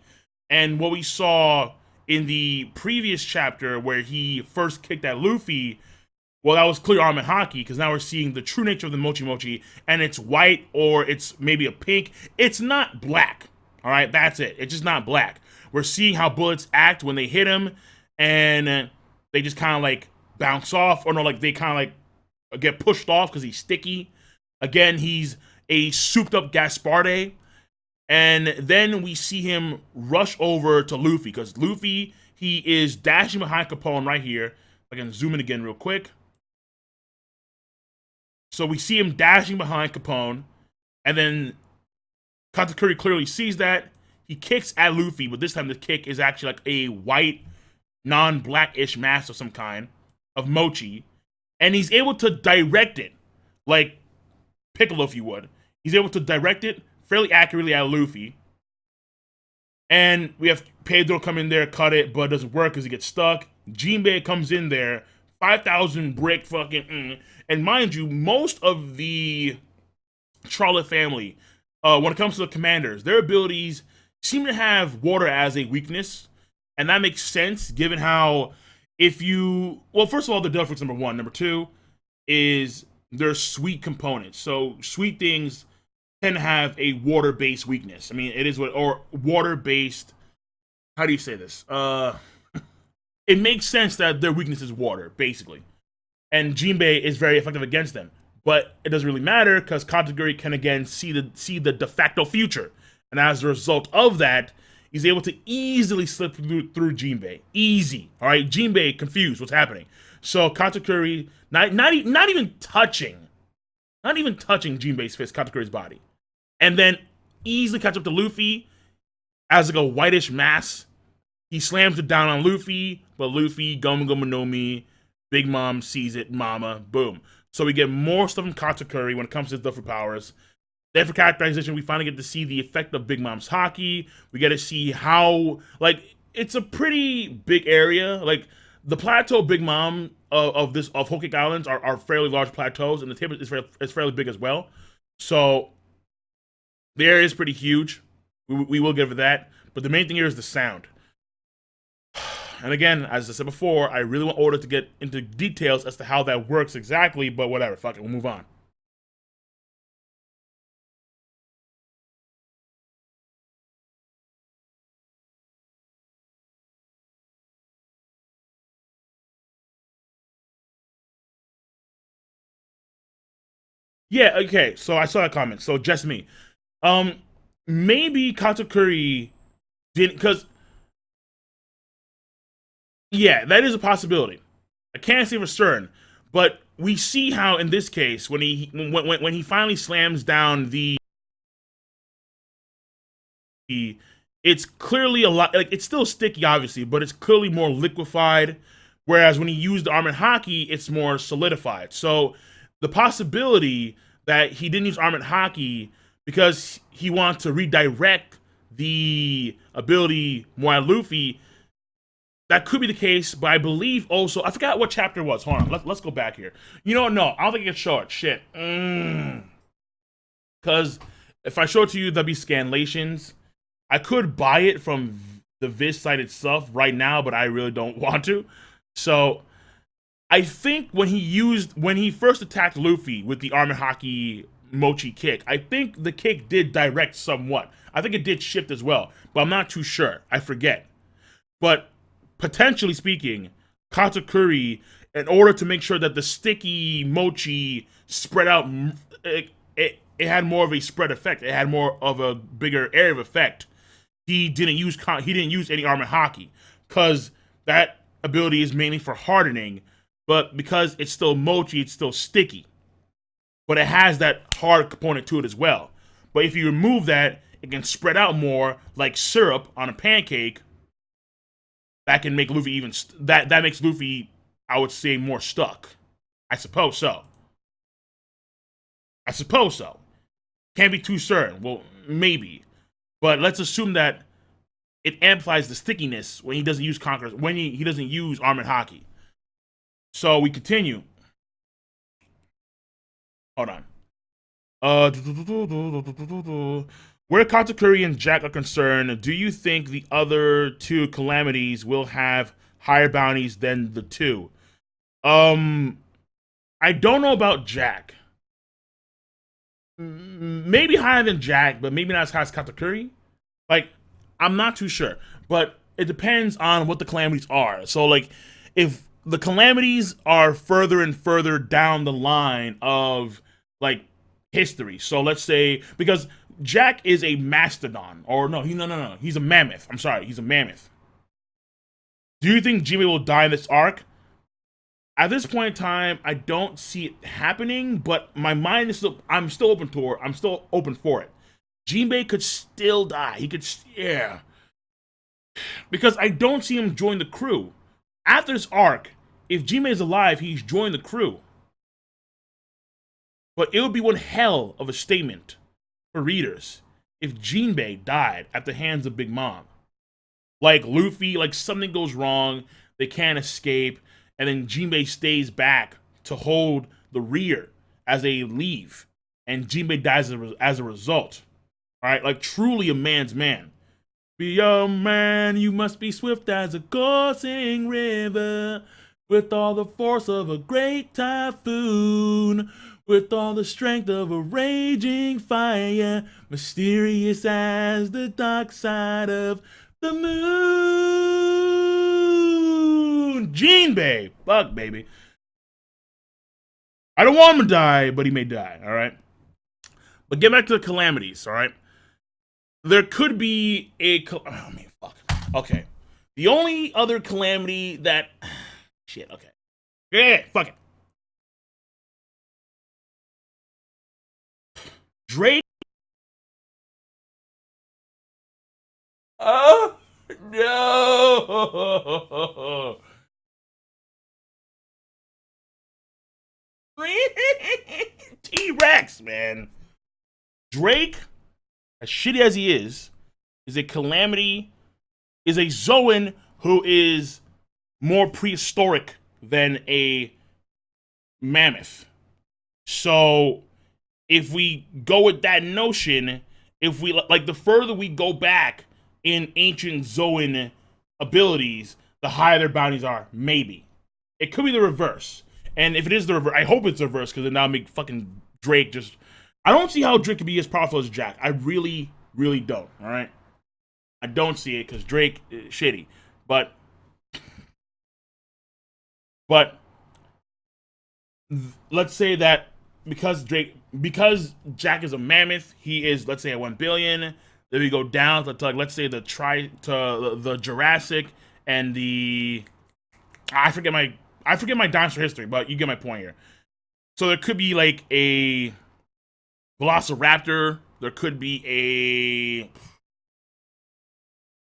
And what we saw in the previous chapter where he first kicked at Luffy, well, that was clear arm and haki, because now we're seeing the true nature of the Mochi Mochi, and it's white or it's maybe a pink. It's not black, all right? That's it. It's just not black. We're seeing how bullets act when they hit him, and they just kind of like bounce off, or no, like they kind of like get pushed off because he's sticky. Again, he's a souped up Gasparde. And then we see him rush over to Luffy, because Luffy, he is dashing behind Capone right here. I can zoom in again real quick. So we see him dashing behind Capone, and then Katakuri clearly sees that. He kicks at Luffy, but this time the kick is actually like a white, non-blackish mass of some kind, of Mochi, and he's able to direct it, like Piccolo if you would. He's able to direct it fairly accurately at Luffy. And we have Pedro come in there, cut it, but it doesn't work because he gets stuck. Jinbei comes in there, 5,000 brick fucking... And mind you, most of the Charlotte family, when it comes to the commanders, their abilities seem to have water as a weakness. And that makes sense, given how if you... Well, first of all, the Delphix, number 1. Number 2 is their sweet components. So sweet things tend to have a water-based weakness. I mean, it is what... Or water-based... How do you say this? It makes sense that their weakness is water, basically. And Jinbei is very effective against them. But it doesn't really matter, because Katakuri can again see the de facto future. And as a result of that, he's able to easily slip through Jinbei. Easy. Alright, Jinbei confused what's happening. So Katakuri, not even touching Jinbei's fist, Katakuri's body. And then easily catch up to Luffy as like a whitish mass. He slams it down on Luffy, but Luffy, Gomu Gomu no Mi, Big Mom sees it, Mama, boom. So we get more stuff from Katakuri when it comes to his different powers. Then for characterization, we finally get to see the effect of Big Mom's haki. We get to see how, like, it's a pretty big area. Like, the plateau Big Mom of Whole Cake Islands are fairly large plateaus, and the table is fairly big as well. So the area is pretty huge. We will give it that. But the main thing here is the sound. And again, as I said before, I really want Oda to get into details as to how that works exactly, but whatever, fuck it, we'll move on. Yeah, okay, so I saw that comment, so just me. Maybe Katakuri didn't, because... Yeah, that is a possibility. I can't say for certain, but we see how in this case, when he finally slams down it's clearly a lot, like, it's still sticky obviously, but it's clearly more liquefied, whereas when he used the armored haki, it's more solidified. So the possibility that he didn't use armored haki because he wants to redirect the ability more at Luffy, that could be the case, but I believe also, I forgot what chapter it was. Hold on, let's go back here. You know what? No, I don't think I can show it. Shit. Because if I show it to you, that'd be scanlations. I could buy it from the Viz site itself right now, but I really don't want to. So I think when he first attacked Luffy with the Arm and Haki Mochi kick, I think the kick did direct somewhat. I think it did shift as well, but I'm not too sure. I forget. But potentially speaking, Katakuri, in order to make sure that the sticky Mochi spread out, it had more of a spread effect. It had more of a bigger area of effect. He didn't use any Arm and Haki because that ability is mainly for hardening, but because it's still Mochi, it's still sticky. But it has that hard component to it as well. But if you remove that, it can spread out more like syrup on a pancake. That can make Luffy that makes Luffy, I would say, more stuck. I suppose so. Can't be too certain. Well, maybe. But let's assume that it amplifies the stickiness when he doesn't use when he doesn't use Arm and Haki. So we continue. Hold on. Where Katakuri and Jack are concerned, do you think the other two calamities will have higher bounties than the two? I don't know about Jack. Maybe higher than Jack, but maybe not as high as Katakuri. Like, I'm not too sure. But it depends on what the calamities are. So, like, if the calamities are further and further down the line of, like, history. So let's say, because Jack is a mastodon. Or no, he's a mammoth. I'm sorry, he's a mammoth. Do you think Jinbei will die in this arc? At this point in time, I don't see it happening, but my mind is still, I'm still open for it. Jinbei could still die. He could, yeah. Because I don't see him join the crew. After this arc, if Jinbei is alive, he's joined the crew. But it would be one hell of a statement for readers if Jinbei died at the hands of Big Mom. Like Luffy, like something goes wrong, they can't escape, and then Jinbei stays back to hold the rear as they leave, and Jinbei dies as a result. All right, like truly a man's man. Be a man, you must be swift as a coursing river, with all the force of a great typhoon, with all the strength of a raging fire, mysterious as the dark side of the moon. Jinbei, fuck baby. I don't want him to die, but he may die. All right. But get back to the calamities. All right. There could be oh man, fuck. Okay. The only other calamity that shit. Okay. Yeah, fuck it. Drake. Oh no. T-Rex, man. Drake, as shitty as he is a calamity, is a Zoan who is more prehistoric than a mammoth. So if we go with that notion, if we like, the further we go back in ancient Zoan abilities, the higher their bounties are. Maybe it could be the reverse, and if it is the reverse, I hope it's the reverse, because then that'll make fucking Drake just. I don't see how Drake could be as powerful as Jack. I really, really don't. All right, I don't see it because Drake is shitty, but let's say that because Jack is a mammoth, he is, let's say, at 1 billion. Then we go down to like, let's say the Jurassic and the I forget my dinosaur history, but you get my point here. So there could be like a Velociraptor. There could be a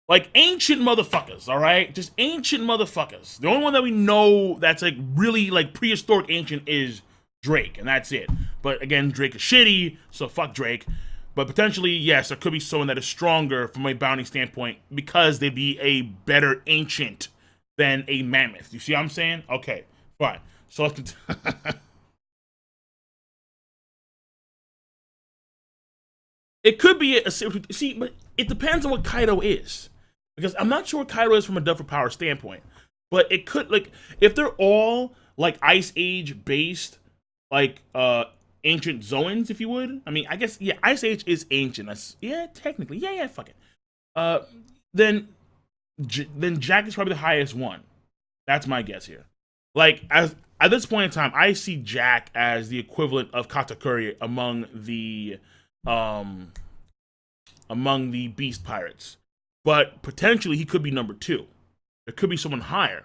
like ancient motherfuckers, all right? Just ancient motherfuckers. The only one that we know that's like really like prehistoric ancient is Drake, and that's it. But again, Drake is shitty, so fuck Drake. But potentially, yes, there could be someone that is stronger from a bounding standpoint because they'd be a better ancient than a mammoth. You see what I'm saying? Okay, fine. So let's continue. It could be see, but it depends on what Kaido is, because I'm not sure what Kaido is from a Dove for Power standpoint. But it could, like, if they're all like Ice Age based, like ancient Zoans, if you would. I mean, I guess yeah, Ice Age is ancient. That's yeah, technically, yeah, fuck it. Uh, then then Jack is probably the highest one. That's my guess here. Like as at this point in time, I see Jack as the equivalent of Katakuri um among the Beast Pirates. But potentially he could be number 2. There could be someone higher.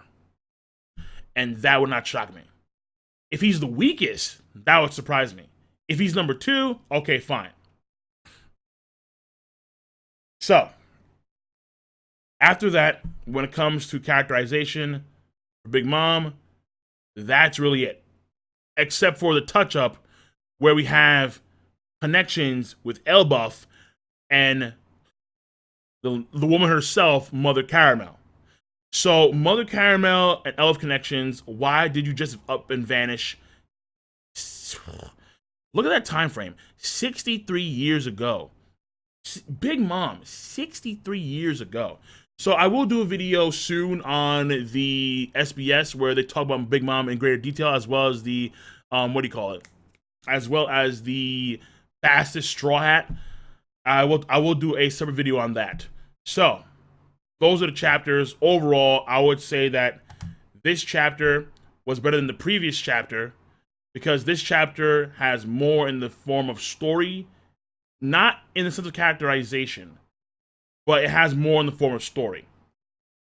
And that would not shock me. If he's the weakest, that would surprise me. If he's number 2, okay, fine. So, after that, when it comes to characterization for Big Mom, that's really it. Except for the touch-up where we have connections with Elbaf and the woman herself, Mother Caramel. So, Mother Caramel and Elf connections, why did you just up and vanish? Look at that time frame. 63 years ago. Big Mom, 63 years ago. So I will do a video soon on the SBS where they talk about Big Mom in greater detail, as well as the, what do you call it? As well as the fastest Straw Hat. I will do a separate video on that. So, those are the chapters. Overall, I would say that this chapter was better than the previous chapter because this chapter has more in the form of story, not in the sense of characterization, but it has more in the form of story.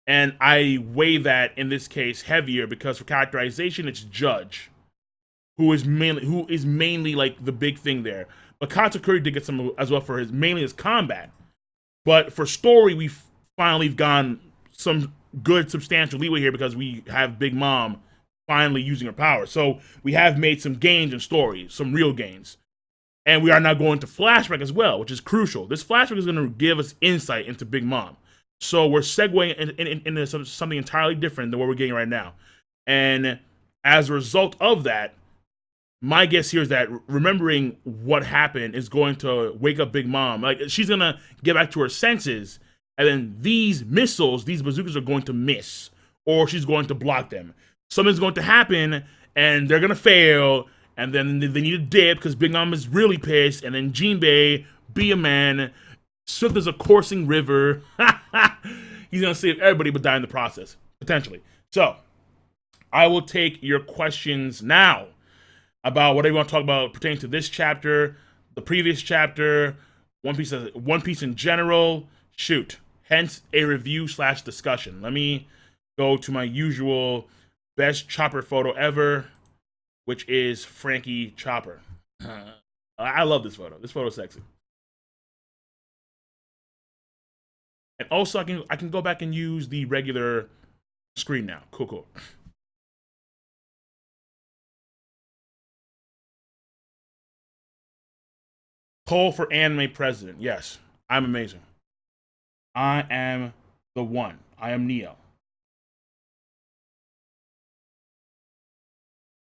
And I weigh that in this case heavier because for characterization, it's Judge, who is mainly like the big thing there. But Katakuri did get some as well for mainly his combat. But for story, we've finally gone some good substantial leeway here because we have Big Mom finally using her power. So we have made some gains in story, some real gains. And we are now going to flashback as well, which is crucial. This flashback is going to give us insight into Big Mom. So we're segueing into something entirely different than what we're getting right now. And as a result of that, my guess here is that remembering what happened is going to wake up Big Mom. Like, she's going to get back to her senses, and then these missiles, these bazookas are going to miss, or she's going to block them. Something's going to happen, and they're going to fail, and then they need a dip because Big Mom is really pissed, and then Jinbei, be a man, swift as a coursing river. He's going to save everybody but die in the process, potentially. So, I will take your questions now about whatever you want to talk about pertaining to this chapter, the previous chapter, One Piece in general. Shoot. Hence a review/discussion. Let me go to my usual best Chopper photo ever, which is Frankie Chopper. I love this photo. This photo is sexy. And also, I can go back and use the regular screen now. Cool. Poll for anime president. Yes, I'm amazing. I am the one. I am Neo.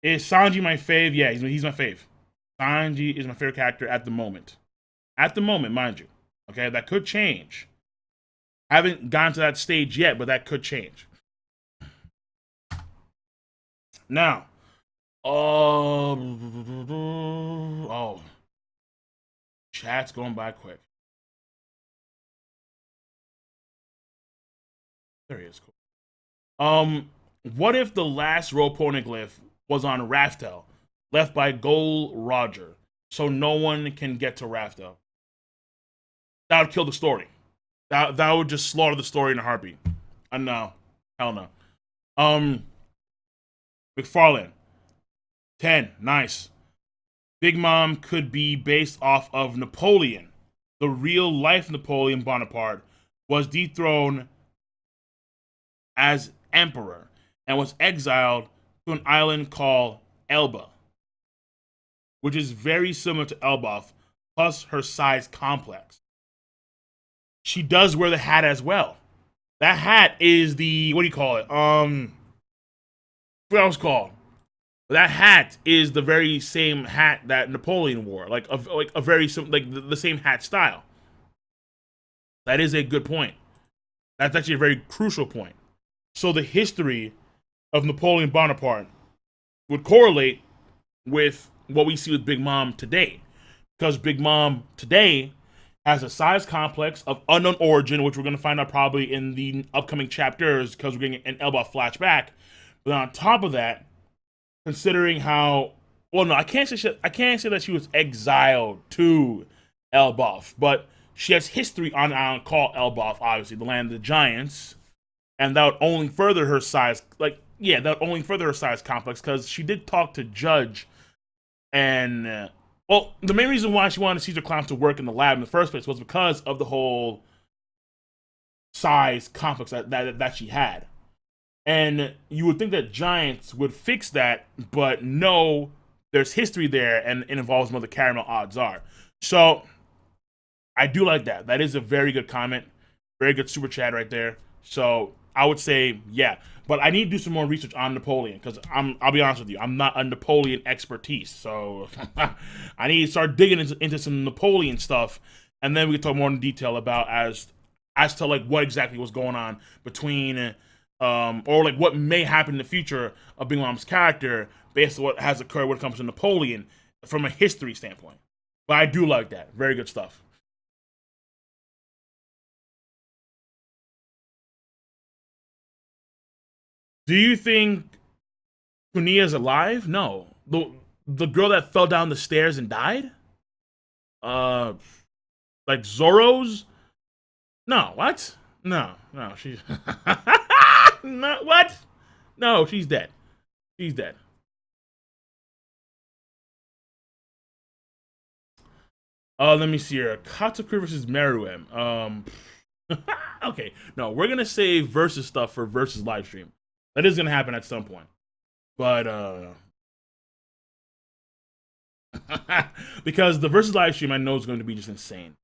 Is Sanji my fave? Yeah, he's my fave. Sanji is my favorite character at the moment. At the moment, mind you. Okay, that could change. I haven't gotten to that stage yet, but that could change. Now, oh, chat's going by quick. There he is. Cool. What if the last row poneglyph was on Raftel, left by Gold Roger, so no one can get to Raftel? That would kill the story. That would just slaughter the story in a heartbeat. No. Hell no. McFarlane. 10. Nice. Big Mom could be based off of Napoleon. The real life Napoleon Bonaparte was dethroned as emperor and was exiled to an island called Elba, which is very similar to Elbaf, plus her size complex. She does wear the hat as well. That hat is the, what do you call it? What else called? That hat is the very same hat that Napoleon wore, like a very like the same hat style. That is a good point. That's actually a very crucial point. So the history of Napoleon Bonaparte would correlate with what we see with Big Mom today, because Big Mom today has a size complex of unknown origin, which we're going to find out probably in the upcoming chapters because we're getting an Elbaf flashback. But on top of that, considering how, well, no, I can't say that she was exiled to Elbaf, but she has history on island called Elbaf, obviously the land of the giants, and that would only further her size. That would only further her size complex because she did talk to Judge, and well, the main reason why she wanted Caesar Clown to work in the lab in the first place was because of the whole size complex that she had. And you would think that Giants would fix that, but no, there's history there, and it involves Mother Caramel, odds are. So, I do like that. That is a very good comment. Very good super chat right there. So, I would say, yeah. But I need to do some more research on Napoleon, because I'll be honest with you, I'm not a Napoleon expertise. So, I need to start digging into some Napoleon stuff, and then we can talk more in detail about as to like what exactly was going on between or like what may happen in the future of Big Mom's character based on what has occurred when it comes to Napoleon from a history standpoint. But I do like that. Very good stuff. Do you think Kunia is alive? No. The girl that fell down the stairs and died? Uh, like Zoro's? No, what? No, she's no, what? No, she's dead. She's dead. Let me see here. Katakuri versus Meruem. Okay, no, we're gonna save versus stuff for versus live stream. That is gonna happen at some point, but because the versus live stream I know is going to be just insane.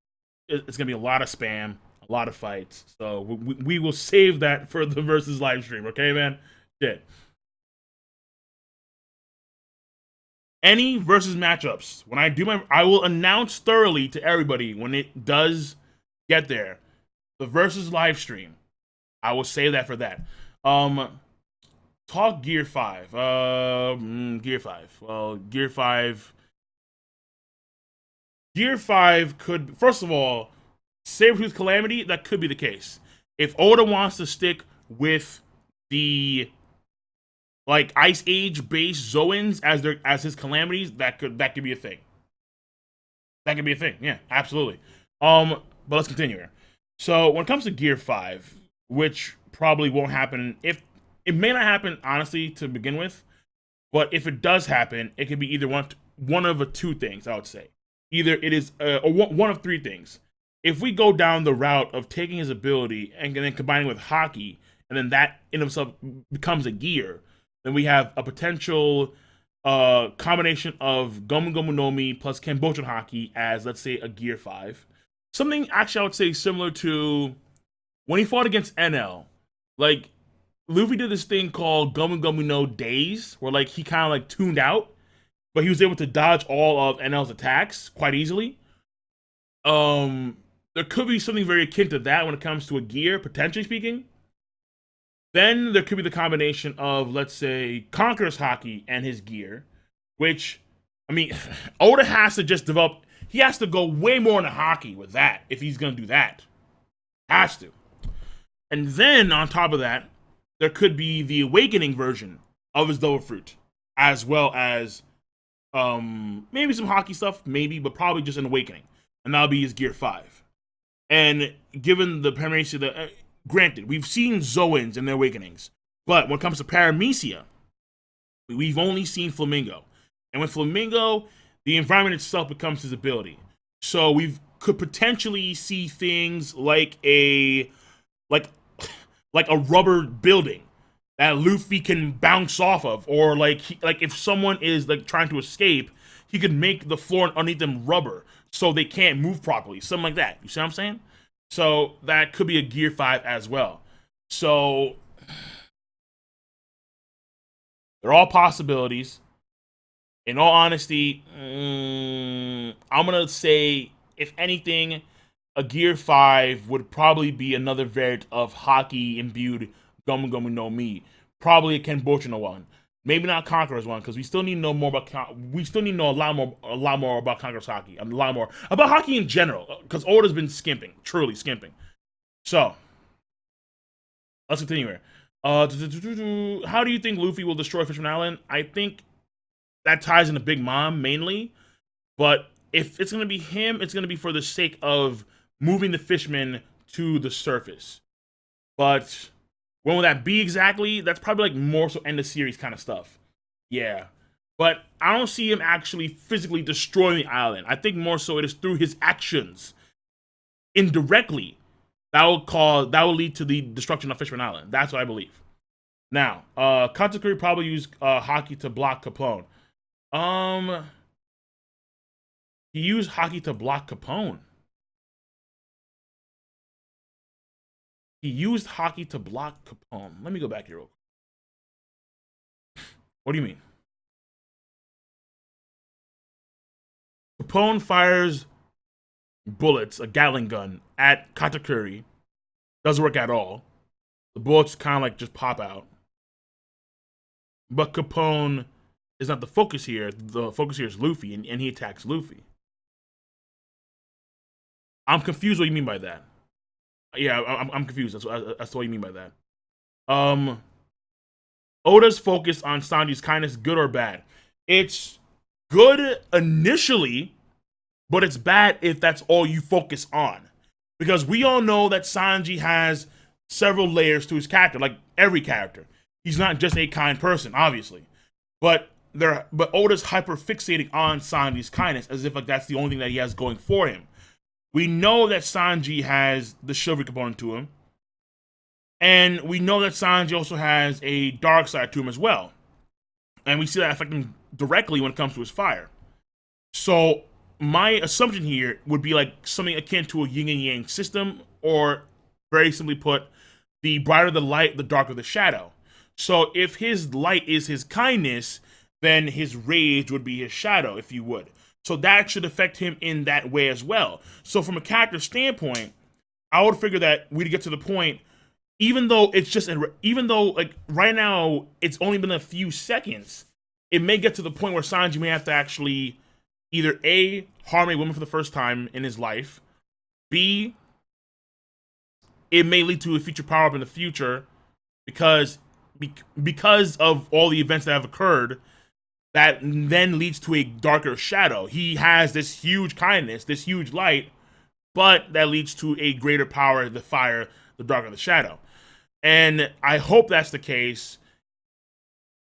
It's gonna be a lot of spam, a lot of fights. So we will save that for the versus live stream. Okay, man. Shit. Any versus matchups, when I will announce thoroughly to everybody when it does get there. The versus live stream, I will save that for that. Talk Gear 5. Gear 5. Well, Gear 5. Gear 5 could, first of all, Sabretooth Calamity, that could be the case. If Oda wants to stick with the like Ice Age based Zoans as his calamities, that could be a thing. That could be a thing. Yeah, absolutely. But let's continue here. So when it comes to Gear 5, which probably won't happen, if it may not happen honestly to begin with, but if it does happen, it could be either one of two things, I would say. Either it is or one of three things. If we go down the route of taking his ability and then combining with Haki, and then that in itself becomes a gear, then we have a potential combination of Gomu Gomu no Mi plus Kambochan Haki as, let's say, a Gear 5. Something, actually, I would say similar to when he fought against NL. Like, Luffy did this thing called Gomu Gomu no Days, where, like, he kind of, like, tuned out, but he was able to dodge all of NL's attacks quite easily. There could be something very akin to that when it comes to a gear, potentially speaking. Then there could be the combination of, let's say, Conqueror's Haki and his gear, which, I mean, Oda has to just develop, he has to go way more into Haki with that if he's going to do that. Has to. And then, on top of that, there could be the Awakening version of his Double Fruit, as well as maybe some Haki stuff, maybe, but probably just an Awakening. And that'll be his Gear 5. And given the Paramecia, granted, we've seen Zoans and their Awakenings, but when it comes to Paramecia, we've only seen Flamingo. And with Flamingo, the environment itself becomes his ability. So we could potentially see things like a rubber building that Luffy can bounce off of, or like if someone is like trying to escape, he could make the floor underneath them rubber so they can't move properly. Something like that. You see what I'm saying? So that could be a Gear 5 as well. So they're all possibilities. In all honesty, I'm going to say, if anything, a Gear 5 would probably be another variant of Haki imbued Gomu Gomu no Mi. Probably a Kenbocha one. Maybe not Conqueror's one, because we still need to know more about. We still need to know a lot more about Conqueror's Haki. A lot more about Haki in general, because Oda's been skimping, truly skimping. So let's continue here. How do you think Luffy will destroy Fishman Island? I think that ties into Big Mom mainly, but if it's gonna be him, it's gonna be for the sake of moving the fishmen to the surface. But when will that be exactly? That's probably like more so end of series kind of stuff. Yeah. But I don't see him actually physically destroying the island. I think more so it is through his actions. Indirectly, that will lead to the destruction of Fishman Island. That's what I believe. Now, Katakuri probably used Haki to block Capone. He used Haki to block Capone. He used Haki to block Capone. Let me go back here real quick. What do you mean? Capone fires bullets, a Gatling gun, at Katakuri. Doesn't work at all. The bullets kind of like just pop out. But Capone is not the focus here. The focus here is Luffy, and he attacks Luffy. I'm confused what you mean by that. Yeah, I'm confused. That's what you mean by that. Oda's focus on Sanji's kindness, good or bad? It's good initially, but it's bad if that's all you focus on. Because we all know that Sanji has several layers to his character, like every character. He's not just a kind person, obviously. But Oda's hyper fixating on Sanji's kindness as if like that's the only thing that he has going for him. We know that Sanji has the chivalry component to him. And we know that Sanji also has a dark side to him as well. And we see that affect him directly when it comes to his fire. So my assumption here would be like something akin to a yin and yang system, or very simply put, the brighter the light, the darker the shadow. So if his light is his kindness, then his rage would be his shadow, if you would. So that should affect him in that way as well. So from a character standpoint, I would figure that we'd get to the point, even though like right now it's only been a few seconds, it may get to the point where Sanji may have to actually either A, harm a woman for the first time in his life, B, it may lead to a future power-up in the future because of all the events that have occurred, that then leads to a darker shadow. He has this huge kindness, this huge light, but that leads to a greater power, the fire, the darker the shadow. And I hope that's the case,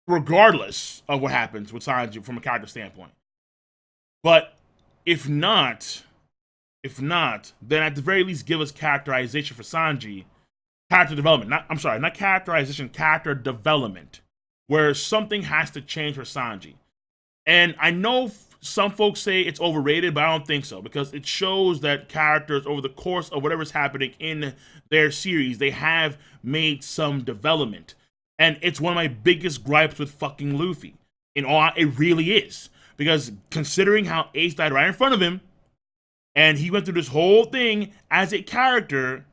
regardless of what happens with Sanji from a character standpoint. But if not, then at the very least give us characterization for Sanji. Character development. Not characterization, character development. Where something has to change for Sanji. And I know some folks say it's overrated, but I don't think so, because it shows that characters over the course of whatever's happening in their series, they have made some development. And it's one of my biggest gripes with fucking Luffy. It really is. Because considering how Ace died right in front of him, and he went through this whole thing as a character,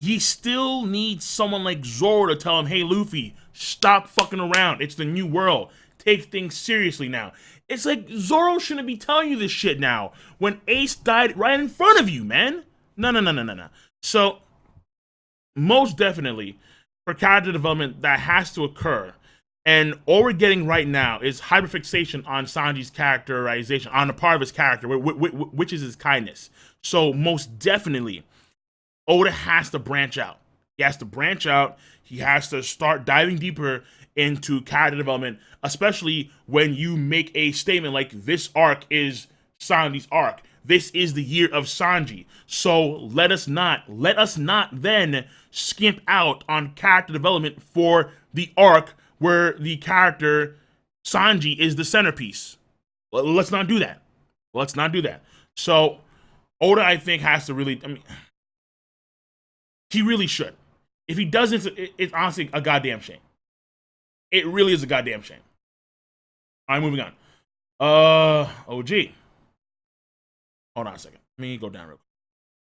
he still needs someone like Zoro to tell him, hey, Luffy, stop fucking around. It's the new world. Take things seriously now. It's like Zoro shouldn't be telling you this shit now when Ace died right in front of you, man. No. So, most definitely, for character development, that has to occur. And all we're getting right now is hyperfixation on Sanji's characterization, on a part of his character, which is his kindness. So, most definitely, Oda has to branch out. He has to branch out. He has to start diving deeper into character development, especially when you make a statement like this arc is Sanji's arc. This is the year of Sanji. So let us not then skimp out on character development for the arc where the character Sanji is the centerpiece. Well, let's not do that. Let's not do that. So Oda, I think, has to really. I mean, he really should. If he doesn't, it's honestly a goddamn shame. It really is a goddamn shame. All right, moving on. OG. Hold on a second. Let me go down real quick.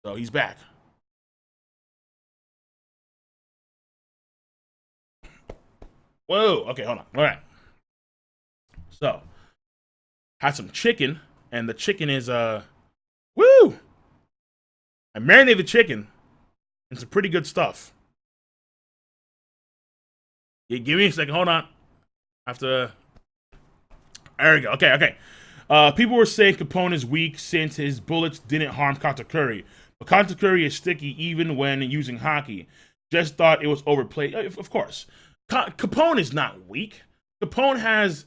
So he's back. Whoa. Okay, hold on. All right. So, had some chicken, and the chicken is woo! I marinated the chicken in some pretty good stuff. Yeah, give me a second. Hold on. I have to. There we go. Okay. People were saying Capone is weak since his bullets didn't harm Katakuri. But Katakuri is sticky even when using haki. Just thought it was overplayed. Of course. Capone is not weak. Capone has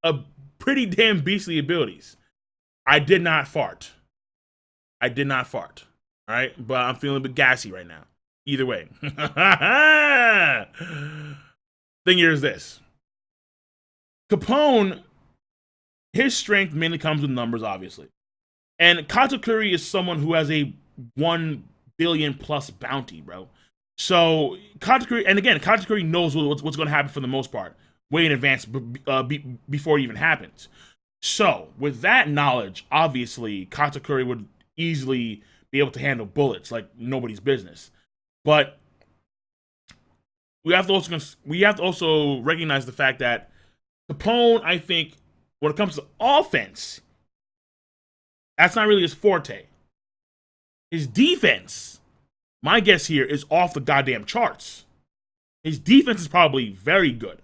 a pretty damn beastly abilities. I did not fart. All right? But I'm feeling a bit gassy right now. Either way. Thing here is this. Capone, his strength mainly comes with numbers, obviously. And Katakuri is someone who has a 1 billion plus bounty, bro. So Katakuri, and again, Katakuri knows what's going to happen for the most part, way in advance before it even happens. So with that knowledge, obviously, Katakuri would easily be able to handle bullets like nobody's business. But we have to also recognize the fact that Capone, I think, when it comes to offense, that's not really his forte. His defense, my guess here, is off the goddamn charts. His defense is probably very good.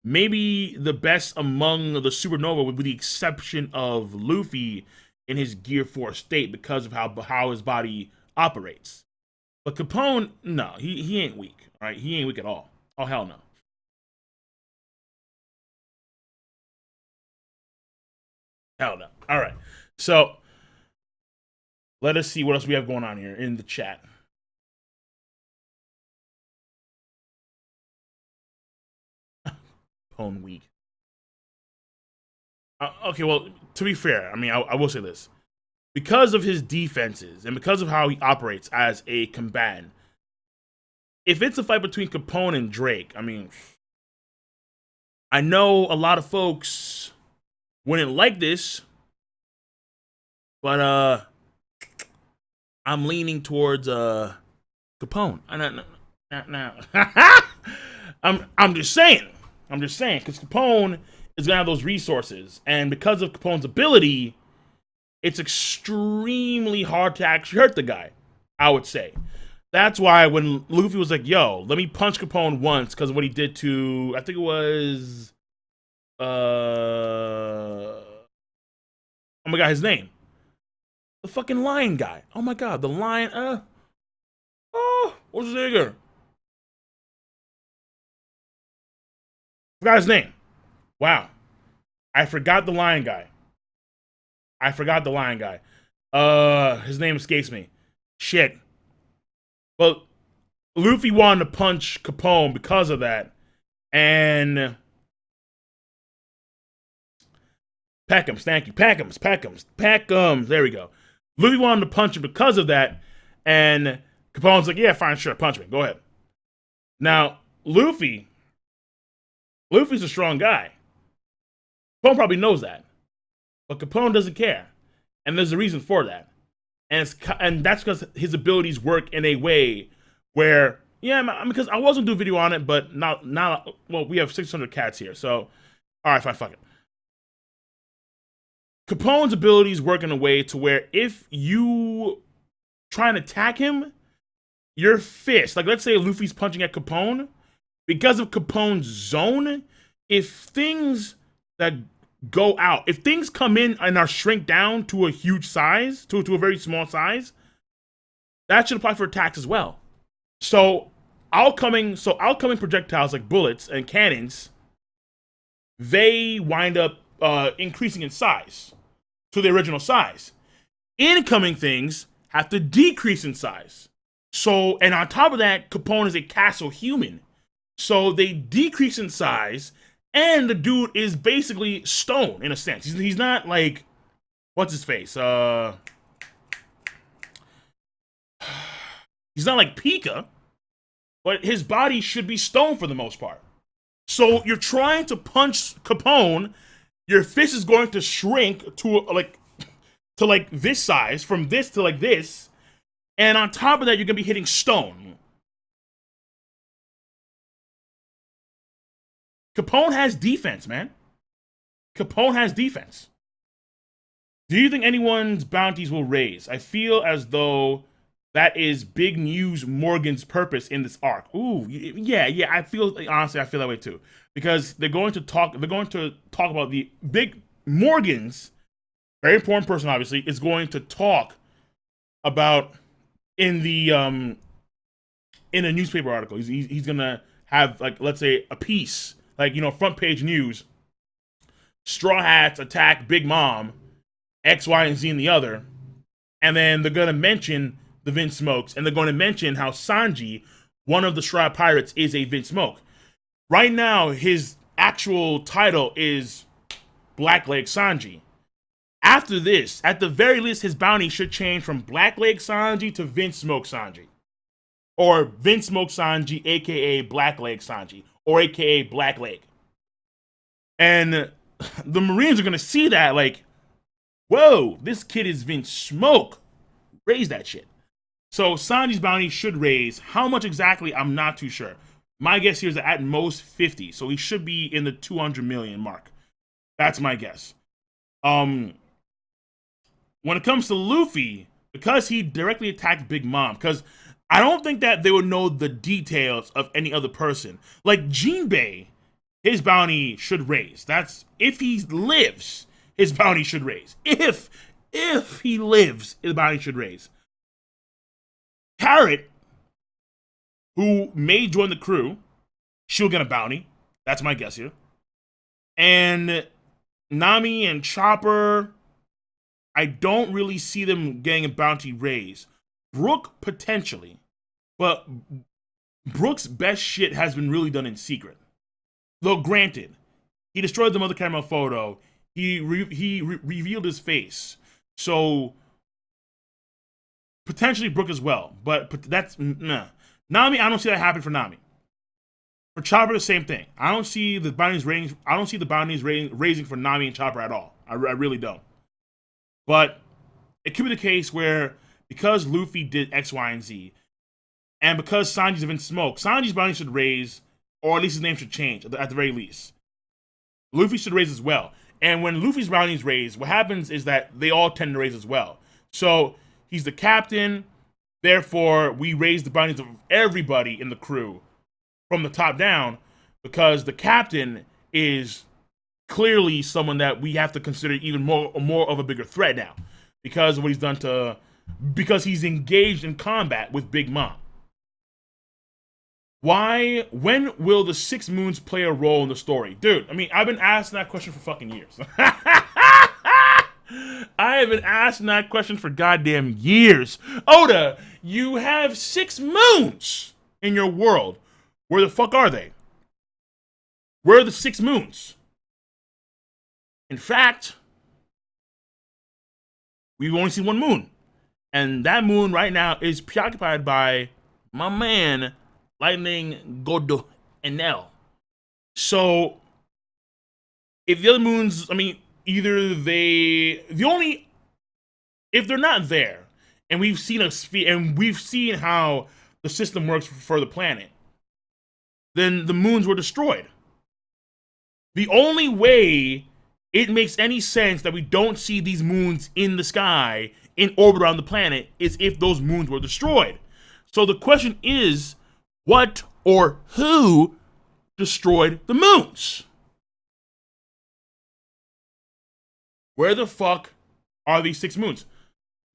Maybe the best among the Supernova, with the exception of Luffy in his Gear 4 state because of how his body operates. But Capone, no, he ain't weak. All right, he ain't weak at all. Oh, hell no. Hell no. All right. So let us see what else we have going on here in the chat. Capone weak. Okay, well, to be fair, I mean, I will say this. Because of his defenses and because of how he operates as a combatant, if it's a fight between Capone and Drake, I mean, I know a lot of folks wouldn't like this, but I'm leaning towards Capone. No. I'm just saying, because Capone is gonna have those resources, and because of Capone's ability, it's extremely hard to actually hurt the guy, I would say. That's why when Luffy was like, yo, let me punch Capone once because of what he did to, I think it was, oh my god, his name. The fucking lion guy. Oh my god, the lion, what's his name again? Forgot his name. Wow. I forgot the lion guy. His name escapes me. Shit. Well, Luffy wanted to punch Capone because of that. And Peckham's, thank you. Peckham's. There we go. Luffy wanted to punch him because of that. And Capone's like, yeah, fine, sure, punch me. Go ahead. Now, Luffy's a strong guy. Capone probably knows that. But Capone doesn't care. And there's a reason for that. And that's because his abilities work in a way where, yeah, because I was going to do a video on it, but not, well, we have 600 cats here. So, all right, fine, fuck it. Capone's abilities work in a way to where if you try and attack him, your fist, like let's say Luffy's punching at Capone, because of Capone's zone, if things that go out, if things come in and are shrink down to a huge size, to a very small size, that should apply for attacks as well. So outcoming projectiles like bullets and cannons, they wind up increasing in size to the original size. Incoming things have to decrease in size. So, and on top of that, Capone is a castle human. So they decrease in size And the dude is basically stone in a sense. He's not like, what's his face? He's not like Pika, but his body should be stone for the most part. So you're trying to punch Capone, your fist is going to shrink to like this size, from this to like this, and on top of that, you're gonna be hitting stone. Capone has defense, man. Capone has defense. Do you think anyone's bounties will raise? I feel as though that is Big News Morgan's purpose in this arc. Ooh, yeah. I feel honestly, I feel that way too, because they're going to talk about the Big Morgan's very important person. Obviously, is going to talk about in a newspaper article. He's gonna have, like, let's say a piece, like, front page news. Straw Hats attack Big Mom, X, Y, and Z, and the other, and then they're gonna mention the Vinsmokes, and they're going to mention how Sanji, one of the Straw Pirates, is a Vinsmoke. Right now, his actual title is Blackleg Sanji. After this, at the very least, his bounty should change from Blackleg Sanji to Vinsmoke Sanji. Or Vinsmoke Sanji, aka Blackleg Sanji, or aka Blackleg. And the Marines are going to see that, like, whoa, this kid is Vinsmoke. Raise that shit. So Sanji's bounty should raise. How much exactly, I'm not too sure. My guess here is that at most 50. So he should be in the 200 million mark. That's my guess. When it comes to Luffy, because he directly attacked Big Mom, because I don't think that they would know the details of any other person. Like Jinbei, his bounty should raise. That's if he lives, his bounty should raise. If he lives, his bounty should raise. Carrot, who may join the crew, she'll get a bounty. That's my guess here. And Nami and Chopper, I don't really see them getting a bounty raise. Brook, potentially. But Brook's best shit has been really done in secret. Though, granted, he destroyed the Mother Caramel photo. He revealed his face. So, potentially Brook as well. But that's, nah. Nami, I don't see that happen for Nami. For Chopper, the same thing. I don't see the bounties raising for Nami and Chopper at all. I really don't. But it could be the case where, because Luffy did X, Y, and Z, and because Sanji's been smoked, Sanji's bounty should raise, or at least his name should change, at the very least. Luffy should raise as well. And when Luffy's bounties raise, what happens is that they all tend to raise as well. So, he's the captain, therefore, we raise the bounties of everybody in the crew from the top down, because the captain is clearly someone that we have to consider even more of a bigger threat now, because of what he's done because he's engaged in combat with Big Mom. When will the 6 moons play a role in the story? Dude, I mean, I've been asking that question for fucking years. I have been asking that question for goddamn years. Oda, you have 6 moons in your world. Where the fuck are they? Where are the 6 moons? In fact, we've only seen 1 moon. And that moon right now is preoccupied by my man, Lightning Godo Enel. So, if the other moons, I mean, if they're not there, and we've seen how the system works for the planet, then the moons were destroyed. The only way it makes any sense that we don't see these moons in the sky in orbit around the planet is if those moons were destroyed. So the question is, what or who destroyed the moons? Where the fuck are these 6 moons?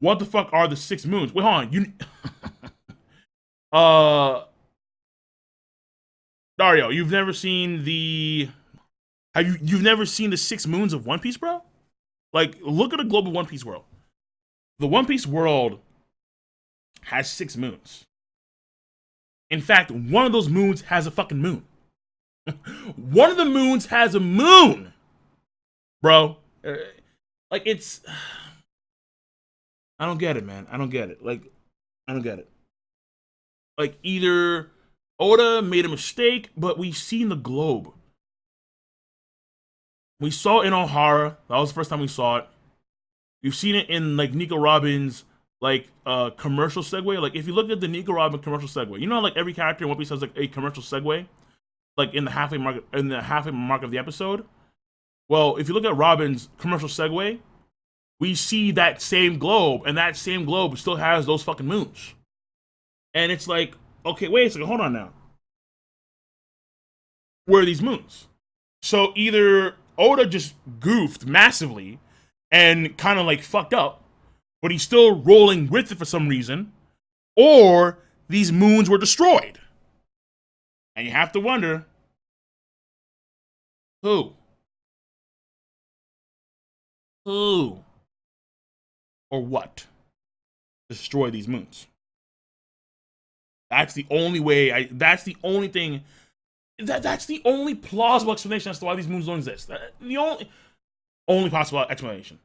What the fuck are the 6 moons? Wait, hold on. Dario, you've never seen you've never seen the 6 moons of One Piece, bro? Like, look at a global One Piece world. The One Piece world has 6 moons. In fact, one of those moons has a fucking moon. One of the moons has a moon, bro. Like it's, I don't get it, man. I don't get it. Like, I don't get it. Like either Oda made a mistake, but we've seen the globe. We saw it in Ohara. That was the first time we saw it. We've seen it in like Nico Robin's like commercial segue. Like if you look at the Nico Robin commercial segue, you know how, like every character in One Piece has like a commercial segue, like in the halfway mark of the episode. Well, if you look at Robin's commercial segue, we see that same globe, and that same globe still has those fucking moons. And it's like, okay, wait a second, hold on now. Where are these moons? So either Oda just goofed massively and kind of like fucked up, but he's still rolling with it for some reason, or these moons were destroyed. And you have to wonder, who? Who? Or what? Destroy these moons. That's the only way, that's the only thing, that's the only plausible explanation as to why these moons don't exist. The only possible explanation.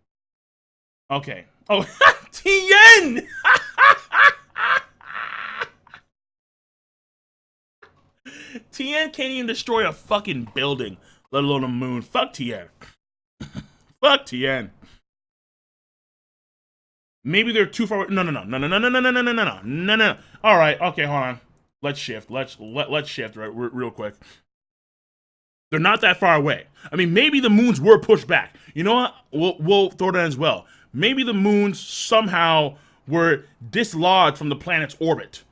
Okay. Oh, Tien! Tien can't even destroy a fucking building, let alone a moon. Fuck Tien. Fuck Tien. Maybe they're too far. No. All right. Okay. Hold on. Let's shift. Let's shift real quick. They're not that far away. I mean, maybe the moons were pushed back. You know what? We'll throw that as well. Maybe the moons somehow were dislodged from the planet's orbit.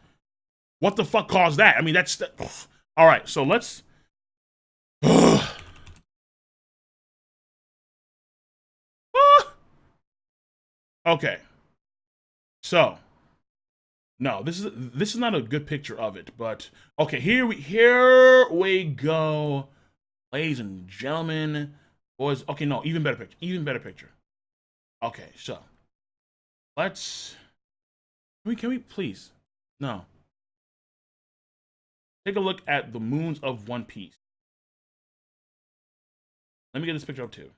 What the fuck caused that? I mean, that's all right. So let's. Okay. So, no, this is not a good picture of it, but okay, here we go, ladies and gentlemen, boys. Okay, no, even better picture. Okay, so let's. Can we please? No. Take a look at the moons of One Piece. Let me get this picture up too.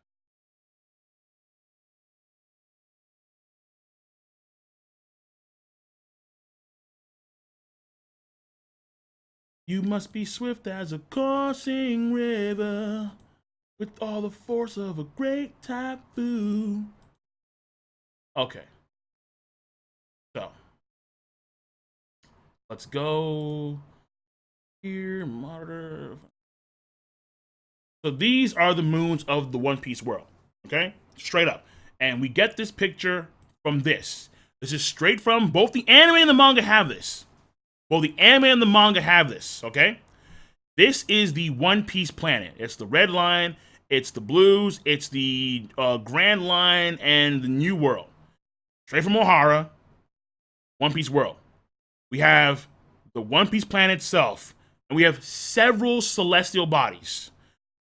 You must be swift as a coursing river, with all the force of a great typhoon. Okay. So, let's go here, monitor. So these are the moons of the One Piece world, okay? Straight up. And we get this picture from this. This is straight from both the anime and the manga have this. Well, the anime and the manga have this, okay? This is the One Piece planet. It's the red line, it's the blues, it's the Grand Line, and the New World. Straight from Ohara, One Piece world. We have the One Piece planet itself, and we have several celestial bodies.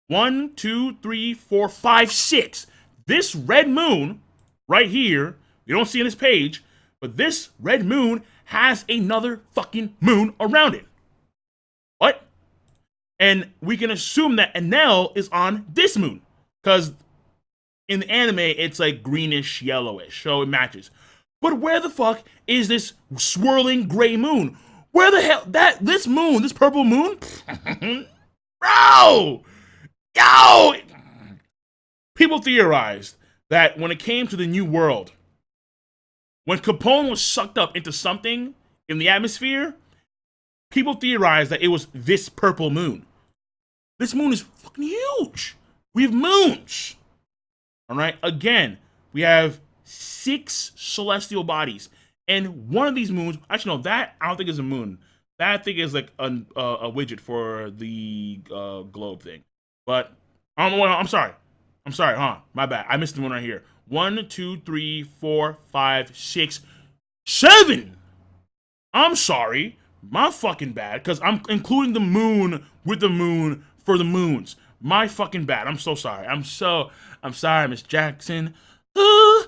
1, 2, 3, 4, 5, 6. This red moon right here, you don't see on this page, but this red moon has another fucking moon around it. What? And we can assume that Enel is on this moon, because in the anime it's like greenish yellowish, so it matches. But where the fuck is this swirling gray moon? Where the hell this moon, this purple moon? Bro! Yo! People theorized that when it came to the New World, when Capone was sucked up into something in the atmosphere, people theorized that it was this purple moon. This moon is fucking huge. We have moons. All right. Again, we have 6 celestial bodies, and one of these moons. Actually, no, that I don't think is a moon. That I think is like a widget for the globe thing. But I'm sorry. My bad. I missed the one right here. 1, 2, 3, 4, 5, 6, 7. I'm sorry. My fucking bad. Because I'm including the moon with the moon for the moons. My fucking bad. I'm so sorry. I'm sorry, Miss Jackson. Ooh,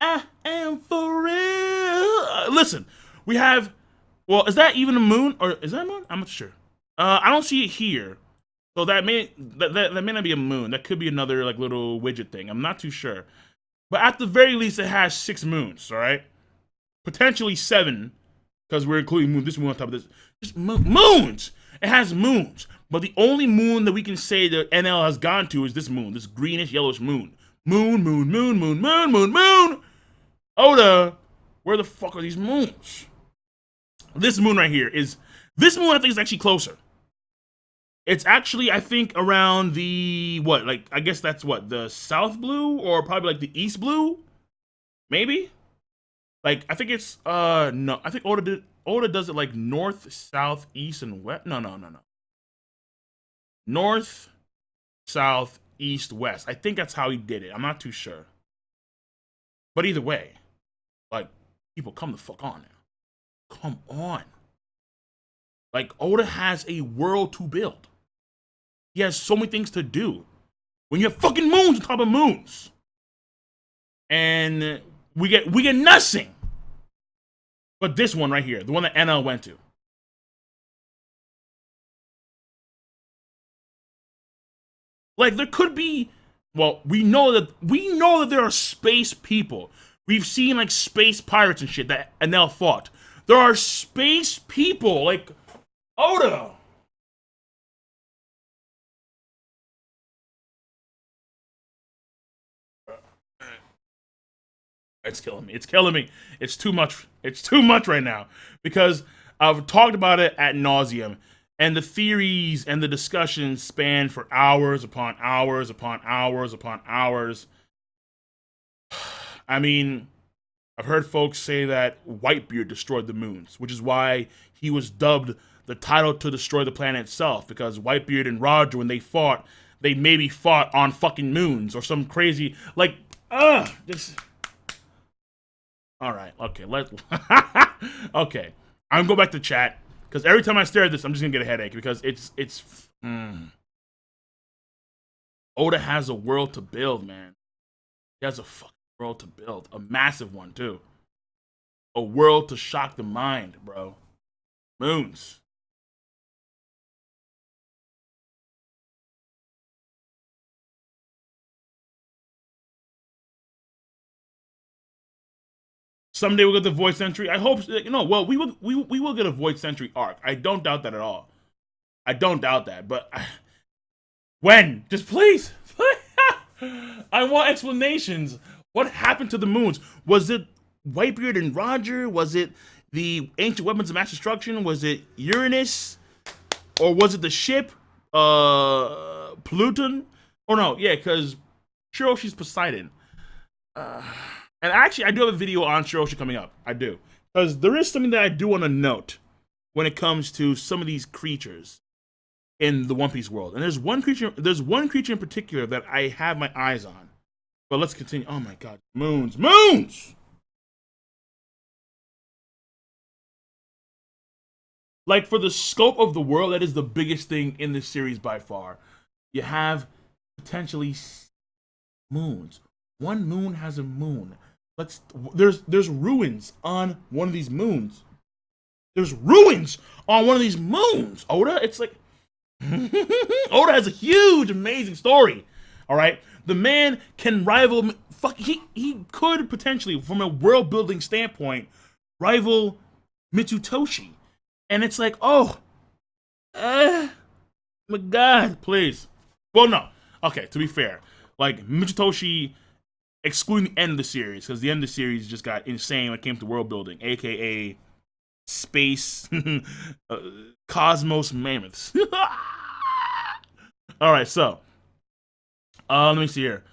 I am for real. Listen, we have. Well, is that even a moon? Or is that a moon? I'm not sure. I don't see it here. So that may not be a moon. That could be another like little widget thing. I'm not too sure. But at the very least, it has 6 moons. All right, potentially 7, because we're including this moon on top of this. Just moons. It has moons. But the only moon that we can say that NL has gone to is this moon, this greenish yellowish moon. Moon, moon, moon, moon, moon, moon, moon. Oda, where the fuck are these moons? This moon right here is, this moon I think is actually closer. It's actually, I think, around the, what, like, I guess that's what, the south blue or probably like the east blue? Maybe? Like, I think it's, no, I think Oda does it like north, south, east, and west. No. North, south, east, west. I think that's how he did it. I'm not too sure. But either way, like, people, come the fuck on now. Come on. Like, Oda has a world to build. He has so many things to do. When you have fucking moons on top of moons. And we get nothing. But this one right here, the one that NL went to. Like, there could be, well, we know that there are space people. We've seen like space pirates and shit that NL fought. There are space people, like Oda. It's killing me. It's killing me. It's too much. It's too much right now because I've talked about it ad nauseum, and the theories and the discussions span for hours upon hours upon hours upon hours. I mean, I've heard folks say that Whitebeard destroyed the moons, which is why he was dubbed the title to destroy the planet itself, because Whitebeard and Roger, when they fought, they maybe fought on fucking moons or some crazy, like, this. All right, okay, okay. I'm going back to chat, because every time I stare at this, I'm just gonna get a headache, because it's Oda has a world to build, man. He has a fucking world to build. A massive one, too. A world to shock the mind, bro. Moons. Someday we'll get the Void Century. I hope, well, we will get a Void Century arc. I don't doubt that at all. I don't doubt that, but when? Just please. I want explanations. What happened to the moons? Was it Whitebeard and Roger? Was it the ancient weapons of mass destruction? Was it Uranus? Or was it the ship? Pluton? Oh no, yeah, because Shiroshi's Poseidon. And actually, I do have a video on Shiroshi coming up. I do. Because there is something that I do want to note when it comes to some of these creatures in the One Piece world. And there's one creature in particular that I have my eyes on. But let's continue. Oh my god. Moons. Moons! Like, for the scope of the world, that is the biggest thing in this series by far. You have potentially moons. One moon has a moon. There's ruins on one of these moons. There's ruins on one of these moons, Oda. It's like Oda has a huge, amazing story. All right, the man can rival. He could potentially, from a world building standpoint, rival Mitsutoshi. And it's like, oh, my God, please. Well, no. Okay, to be fair, like Mitsutoshi, excluding the end of the series, because the end of the series just got insane when it came to world building, aka space, cosmos mammoths. All right, so let me see here.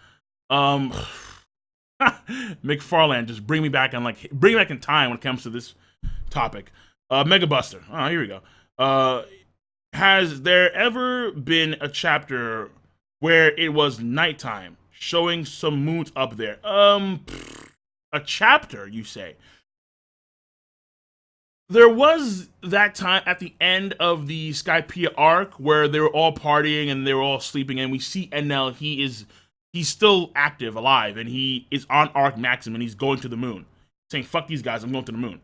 McFarlane, just bring me back in time when it comes to this topic. Mega Buster. Oh, here we go. Has there ever been a chapter where it was nighttime, showing some moons up there? A chapter, you say? There was that time at the end of the Skypiea arc where they were all partying and they were all sleeping, and we see NL. He's still active, alive, and he is on Arc Maximum, and he's going to the moon, saying, "Fuck these guys, I'm going to the moon."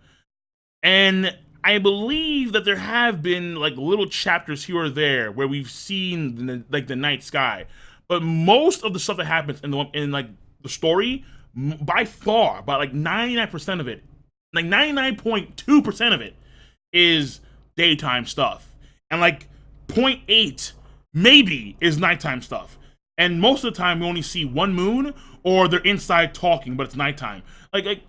And I believe that there have been like little chapters here or there where we've seen the night sky, but most of the stuff that happens in like the story, by far, by like 99% of it, like 99.2% of it, is daytime stuff, and like point 0.8 maybe is nighttime stuff. And most of the time, we only see one moon, or they're inside talking, but it's nighttime. Like.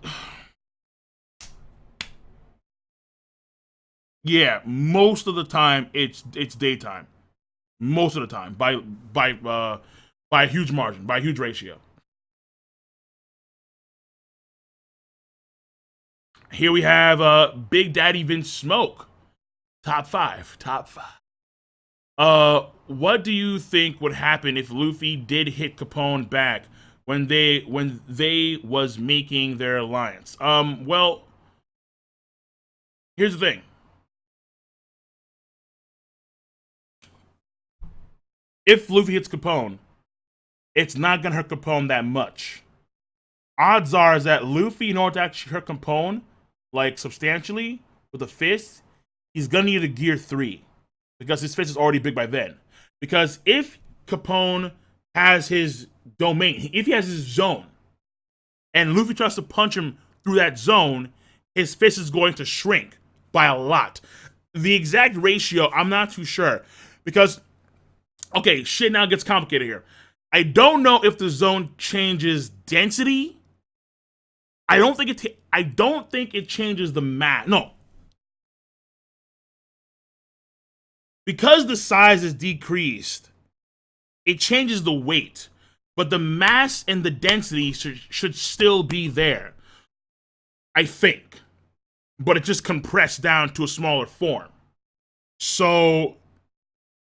Yeah, most of the time it's daytime. Most of the time, by a huge margin, by a huge ratio. Here we have Big Daddy Vinsmoke, top five, top five. What do you think would happen if Luffy did hit Capone back when they was making their alliance? Well, here's the thing. If Luffy hits Capone, it's not gonna hurt Capone that much. Odds are is that Luffy, in order to actually hurt Capone, like substantially with a fist, he's gonna need a Gear 3 because his fist is already big by then. Because if Capone has his domain, if he has his zone, and Luffy tries to punch him through that zone, his fist is going to shrink by a lot. The exact ratio, I'm not too sure, because okay, shit now gets complicated here. I don't know if the zone changes density. I don't think it changes the mass. No. Because the size is decreased, it changes the weight, but the mass and the density should still be there. I think. But it just compressed down to a smaller form. So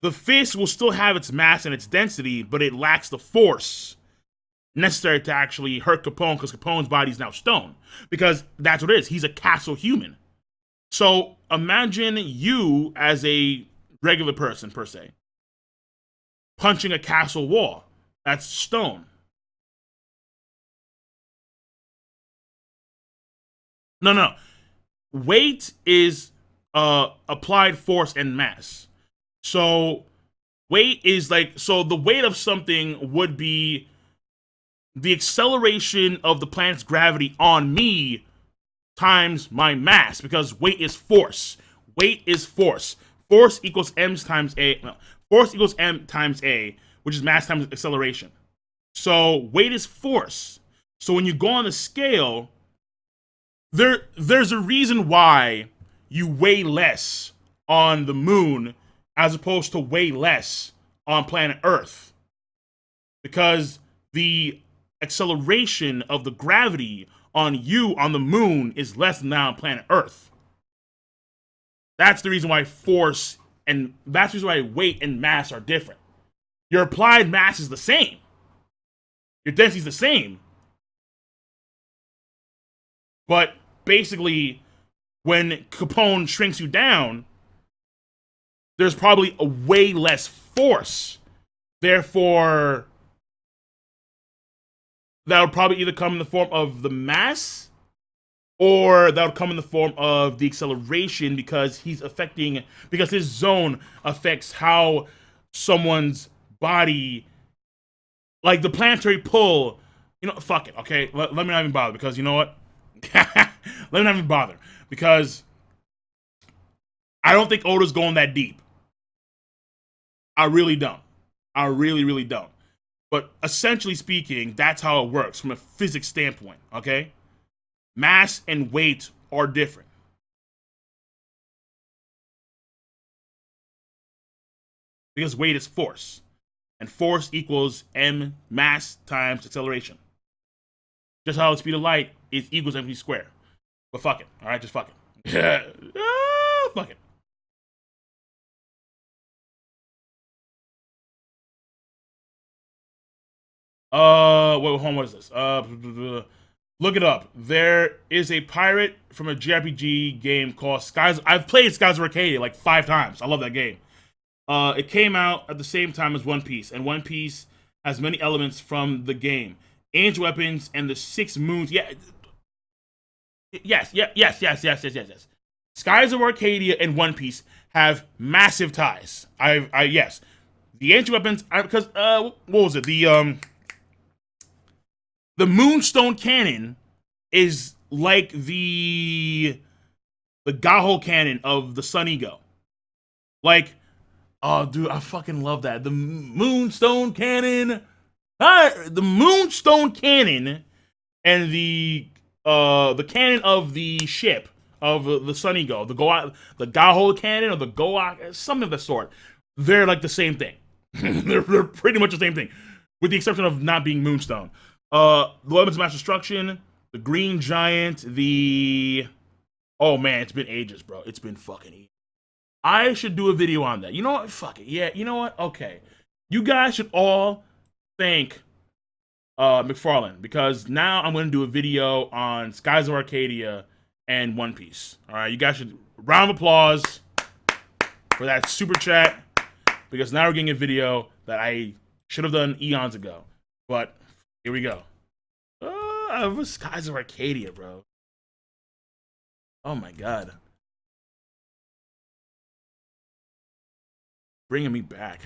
the fist will still have its mass and its density, but it lacks the force necessary to actually hurt Capone, because Capone's body is now stone. Because that's what it is. He's a castle human. So imagine you as a regular person, per se, punching a castle wall. That's stone. No. Weight is applied force and mass. So weight is like, so the weight of something would be the acceleration of the planet's gravity on me times my mass, because weight is force. Weight is force. Force equals m times a. No, force equals m times a, which is mass times acceleration. So weight is force. So when you go on the scale, there's a reason why you weigh less on the moon as opposed to weigh less on planet Earth. Because the acceleration of the gravity on you on the moon is less than that on planet Earth. That's the reason why force and that's the reason why weight and mass are different. Your applied mass is the same. Your density is the same. But basically, when Capone shrinks you down, there's probably a way less force. Therefore, that would probably either come in the form of the mass, or that would come in the form of the acceleration, because because his zone affects how someone's body, like the planetary pull. You know, fuck it, okay? Let me not even bother, because you know what? Let me not even bother, because I don't think Oda's going that deep. I really don't. I really, really don't. But essentially speaking, that's how it works from a physics standpoint, okay? Mass and weight are different. Because weight is force. And force equals m mass times acceleration. Just how the speed of light is equals mv squared. But fuck it. Alright, just fuck it. Fuck it. Wait, hold on, what is this? Look it up. There is a pirate from a JRPG game called Skies. I've played Skies of Arcadia like 5 times. I love that game. It came out at the same time as One Piece, and One Piece has many elements from the game. Ancient weapons and the 6 moons. Yeah. Yes. Skies of Arcadia and One Piece have massive ties. Yes, the ancient weapons, because what was it? The Moonstone Cannon is like the Gaho Cannon of the Sun Ego. Like, oh, dude, I fucking love that. The Moonstone Cannon, the Moonstone Cannon, and the cannon of the ship of the Sun Ego, the Gaho Cannon or the Goa, something of the sort. They're like the same thing. they're pretty much the same thing, with the exception of not being Moonstone. The Weapons of Mass Destruction, the Green Giant, oh man, it's been ages, bro. It's been fucking ages. I should do a video on that. You know what? Fuck it. Yeah, you know what? Okay. You guys should all thank McFarlane, because now I'm going to do a video on Skies of Arcadia and One Piece. All right, you guys should round of applause for that super chat, because now we're getting a video that I should have done eons ago. But here we go. Skies of Arcadia, bro. Oh my god. Bringing me back.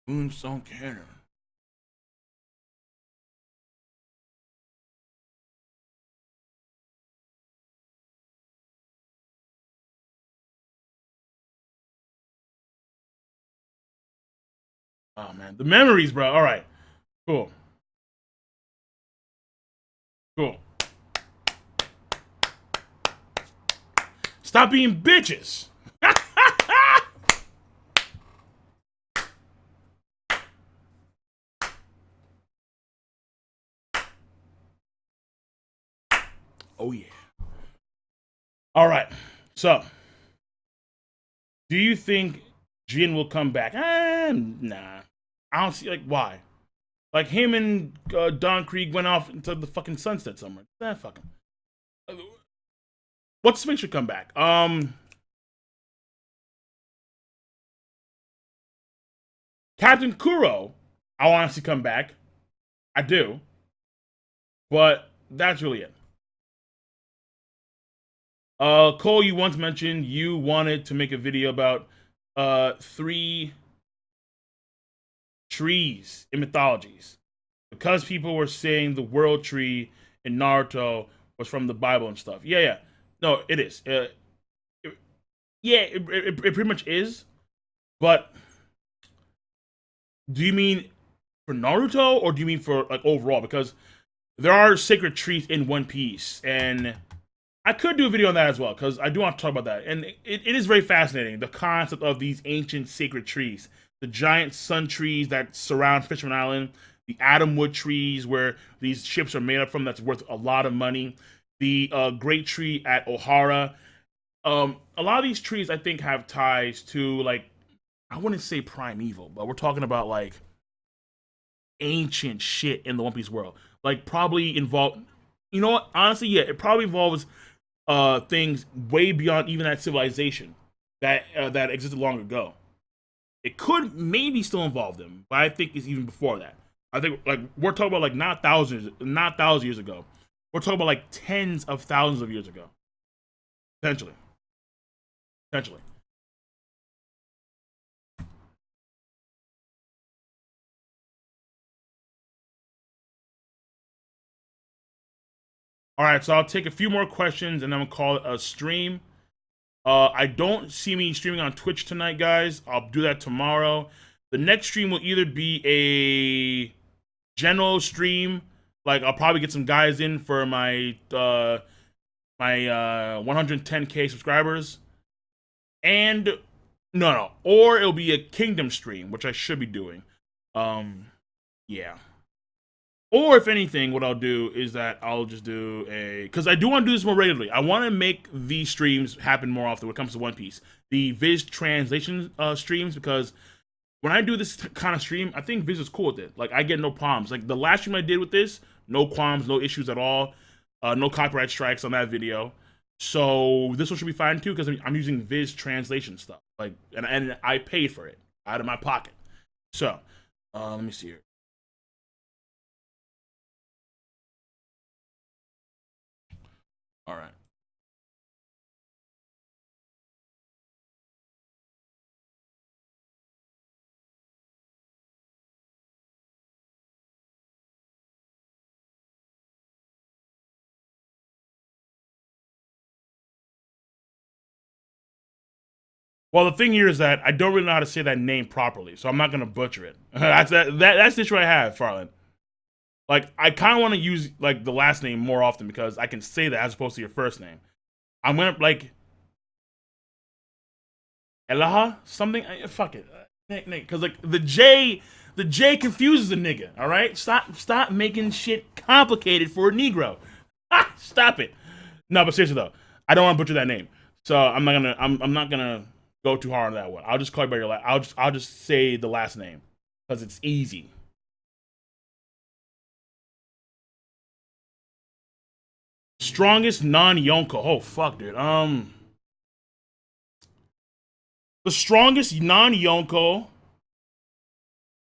Moonstone Cannon. Oh man, the memories, bro. All right, cool, cool. Stop being bitches. Oh yeah. All right. So, do you think Jin will come back? Nah. I don't see, like, why. Like, him and Don Krieg went off into the fucking sunset somewhere. Fuck him. What's the face should come back? Captain Kuro, I want to see come back. I do. But that's really it. Cole, you once mentioned you wanted to make a video about 3 trees in mythologies, because people were saying the world tree in Naruto was from the Bible and stuff. Yeah. No, it is. It pretty much is. But do you mean for Naruto, or do you mean for like overall? Because there are sacred trees in One Piece, and I could do a video on that as well, because I do want to talk about that. And it is very fascinating, the concept of these ancient sacred trees. The giant sun trees that surround Fisherman Island, the Adamwood trees where these ships are made up from that's worth a lot of money, the great tree at Ohara. A lot of these trees, I think, have ties to, like, I wouldn't say primeval, but we're talking about, like, ancient shit in the One Piece world. Like, probably involve, you know what? Honestly, yeah, it probably involves things way beyond even that civilization that existed long ago. It could maybe still involve them, but I think it's even before that. I think, like, we're talking about, like, not thousands years ago. We're talking about, like, tens of thousands of years ago, potentially. All right, so I'll take a few more questions and then we'll call it a stream. I don't see me streaming on Twitch tonight, guys. I'll do that tomorrow. The next stream will either be a general stream, like I'll probably get some guys in for my 110K subscribers, and no, or it'll be a Kingdom stream, which I should be doing. Yeah. Or if anything, what I'll do is that I'll just do because I do want to do this more regularly. I want to make these streams happen more often when it comes to One Piece. The Viz translation streams, because when I do this kind of stream, I think Viz is cool with it. Like, I get no problems. Like, the last stream I did with this, no qualms, no issues at all. No copyright strikes on that video. So this one should be fine too, because I'm using Viz translation stuff. Like, and I paid for it out of my pocket. So, let me see here. All right. Well, the thing here is that I don't really know how to say that name properly, so I'm not gonna butcher it. That's the issue I have, Farland. Like, I kind of want to use like the last name more often because I can say that as opposed to your first name. I'm gonna like Elaha something. Fuck it, because like the J confuses a nigga. All right, stop making shit complicated for a Negro. Stop it. No, but seriously though, I don't want to butcher that name, so I'm not gonna go too hard on that one. I'll just call you by your last. I'll just say the last name because it's easy. Strongest non-Yonko. Oh fuck, dude. The strongest non-Yonko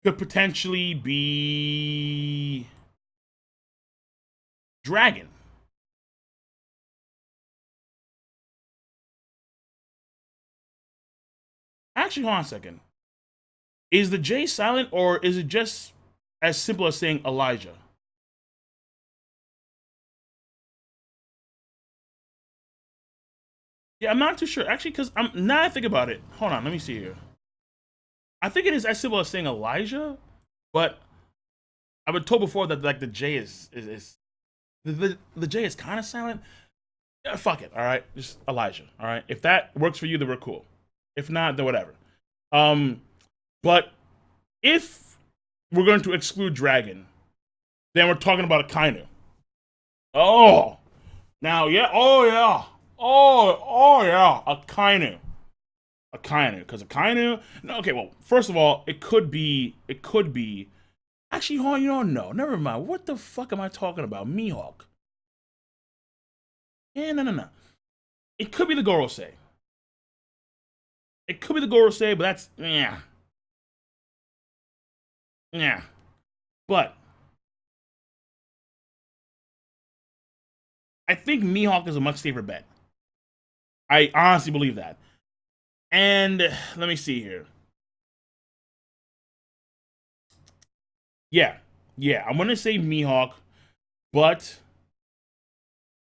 could potentially be Dragon. Actually, hold on a second. Is the J silent or is it just as simple as saying Elijah? Yeah, I'm not too sure. Actually, because I'm now I think about it. Hold on, let me see here. I think it is as simple as saying Elijah, but I've been told before that like the J is the J is kind of silent. Yeah, fuck it. All right, just Elijah. All right, if that works for you, then we're cool. If not, then whatever. Um, but if we're going to exclude Dragon, then we're talking about a Kainu. Oh, now yeah. Oh yeah. Oh yeah. A Kainu. A Kainu. Because a Kainu. No, okay. Well, first of all, it could be. It could be. Actually, hold on. You don't know. Never mind. What the fuck am I talking about? Mihawk. Yeah, no. It could be the Gorosei. It could be the Gorosei, but that's yeah. But I think Mihawk is a much safer bet. I honestly believe that. And let me see here. Yeah. I'm gonna say Mihawk, but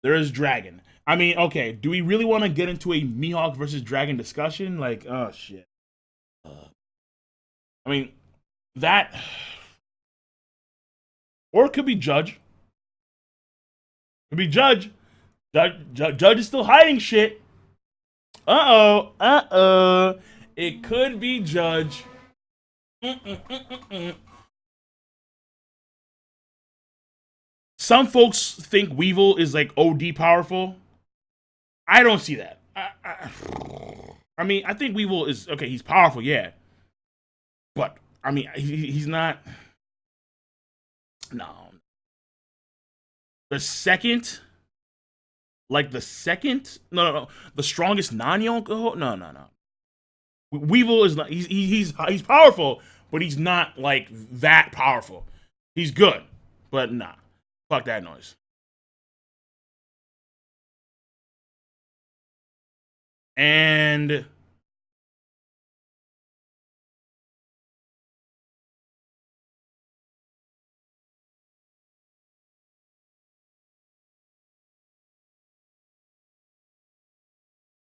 there is Dragon. I mean, okay. Do we really want to get into a Mihawk versus Dragon discussion? Like, oh shit. I mean, that, or it could be Judge. Could be Judge. Judge is still hiding shit. It could be Judge. Some folks think Weevil is like OD powerful. I don't see that. I mean, I think Weevil is okay. He's powerful, yeah, but I mean, he's not. No, the second, like the second, no, the strongest non-Yonko. No. Weevil is not. He's powerful, but he's not like that powerful. He's good, but nah. Fuck that noise. And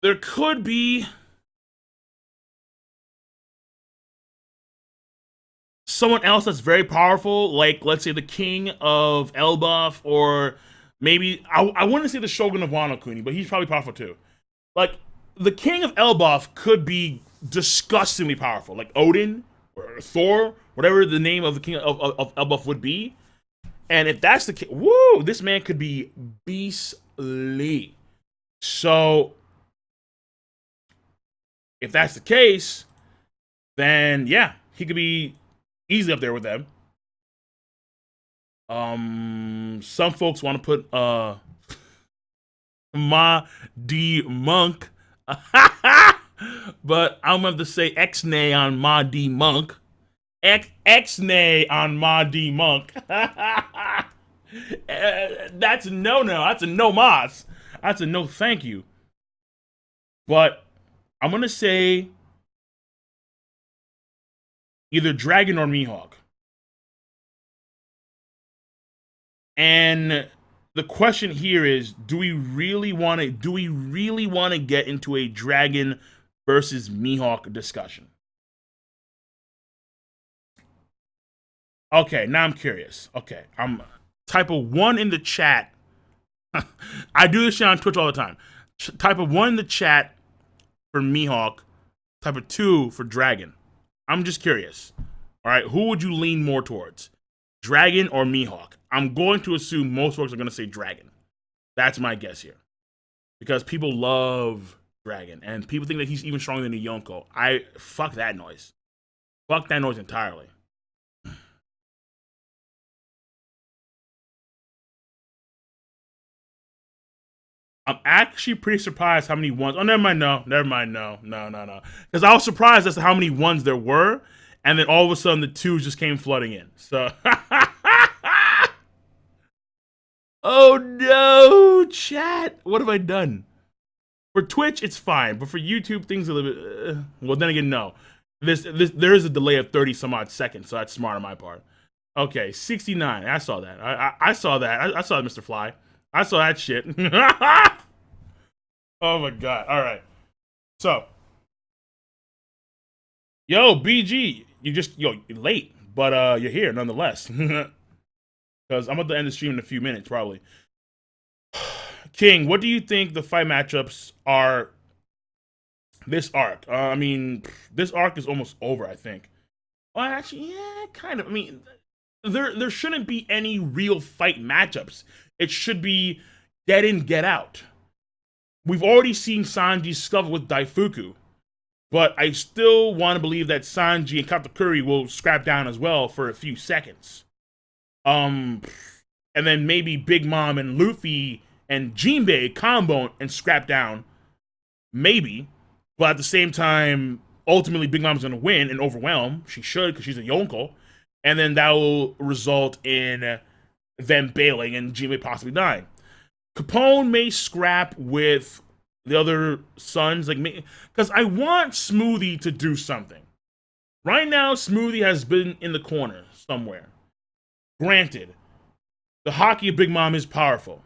there could be someone else that's very powerful, like let's say the king of Elbaf, or maybe I wouldn't say the Shogun of Wano Kuni, but he's probably powerful too. Like the king of Elbaf could be disgustingly powerful, like Odin or Thor, whatever the name of the king of Elbaf would be. And if that's the case, woo, this man could be beastly. So if that's the case, then yeah, he could be easily up there with them. Some folks want to put Ma D Monk, but I'm going to say X-Nay on Ma D Monk. X-Nay on Ma D Monk. That's a no-no. That's a no mas. That's a no thank you. But I'm going to say either Dragon or Mihawk. And the question here is, do we really want to get into a Dragon versus Mihawk discussion? Okay, now I'm curious. Okay, I'm type of 1 in the chat. I do this shit on Twitch all the time. Type of 1 in the chat for Mihawk, type of 2 for Dragon. I'm just curious. All right, who would you lean more towards? Dragon or Mihawk? I'm going to assume most folks are going to say Dragon. That's my guess here. Because people love Dragon, and people think that he's even stronger than the Yonko. Fuck that noise. Fuck that noise entirely. I'm actually pretty surprised how many ones. Oh, never mind. No. Because I was surprised as to how many ones there were, and then all of a sudden the 2s just came flooding in. So, oh no, chat. What have I done? For Twitch, it's fine, but for YouTube, things are a little bit. Well, then again, no. There is a delay of 30 some odd seconds, so that's smart on my part. Okay, 69. I saw that. I saw that. I saw that, Mr. Fly. I saw that shit. Oh my god. All right. So, yo, BG, you're late, but you're here nonetheless. Because I'm about to end the stream in a few minutes, probably. King, what do you think the fight matchups are this arc? I mean, this arc is almost over, I think. Well, actually, yeah, kind of. I mean, there shouldn't be any real fight matchups. It should be get in, get out. We've already seen Sanji scuffle with Daifuku, but I still want to believe that Sanji and Katakuri will scrap down as well for a few seconds. And then maybe Big Mom and Luffy and Jinbei combo and scrap down. Maybe. But at the same time, ultimately Big Mom's going to win and overwhelm. She should, because she's a Yonko. And then that will result in them bailing and Jinbei possibly dying. Capone may scrap with the other sons, like, because I want Smoothie to do something. Right now, Smoothie has been in the corner somewhere. Granted, the hockey of Big Mom is powerful.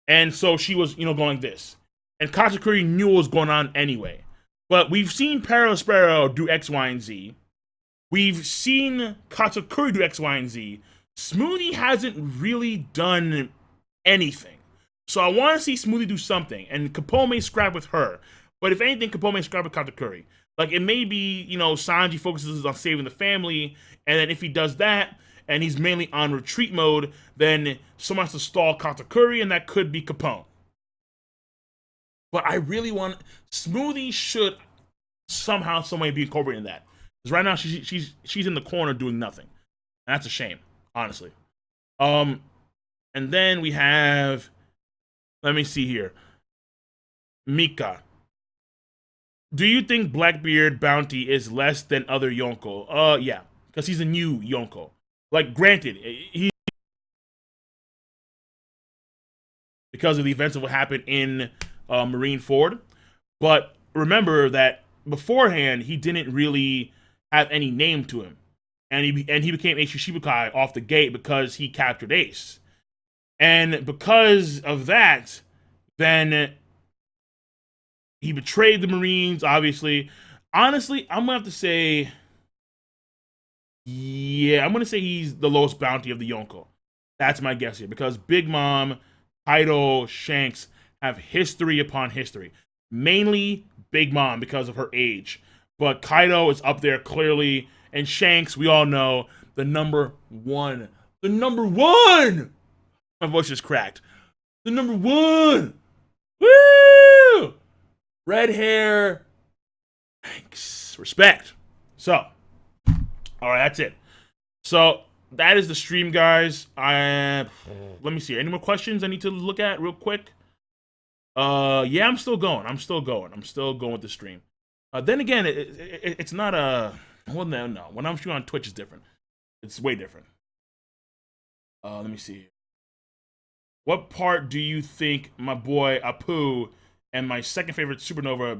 And so she was, going like this. And Katakuri knew what was going on anyway. But we've seen Peril Sparrow do X, Y, and Z. We've seen Katakuri do X, Y, and Z. Smoothie hasn't really done anything. So I want to see Smoothie do something. And Capone may scrap with her. But if anything, Capone may scrap with Katakuri. Like, it may be, Sanji focuses on saving the family. And then if he does that, and he's mainly on retreat mode, then someone has to stall Katakuri, and that could be Capone. But I really want... Smoothie should somehow, someway be incorporated in that. Because right now, she's in the corner doing nothing. And that's a shame, honestly. And then we have... Let me see here. Mika. Do you think Blackbeard bounty is less than other Yonko? Yeah. Because he's a new Yonko. Like, granted, because of the events of what happened in Marineford. But remember that beforehand, he didn't really have any name to him. And he became Ace Shichibukai off the gate because he captured Ace. And because of that, then he betrayed the Marines, obviously. Honestly, I'm going to have to say... Yeah, I'm going to say he's the lowest bounty of the Yonko. That's my guess here. Because Big Mom, Kaido, Shanks have history upon history. Mainly Big Mom because of her age. But Kaido is up there clearly. And Shanks, we all know, the number one. The number one! My voice just cracked. The number one! Woo! Red hair. Thanks. Respect. So, all right, that's it. So, that is the stream, guys. Let me see. Any more questions I need to look at real quick? Yeah, I'm still going. I'm still going with the stream. Then again, it's not a... Well, no. When I'm streaming on Twitch, it's different. It's way different. Let me see. What part do you think my boy Apu and my second favorite supernova,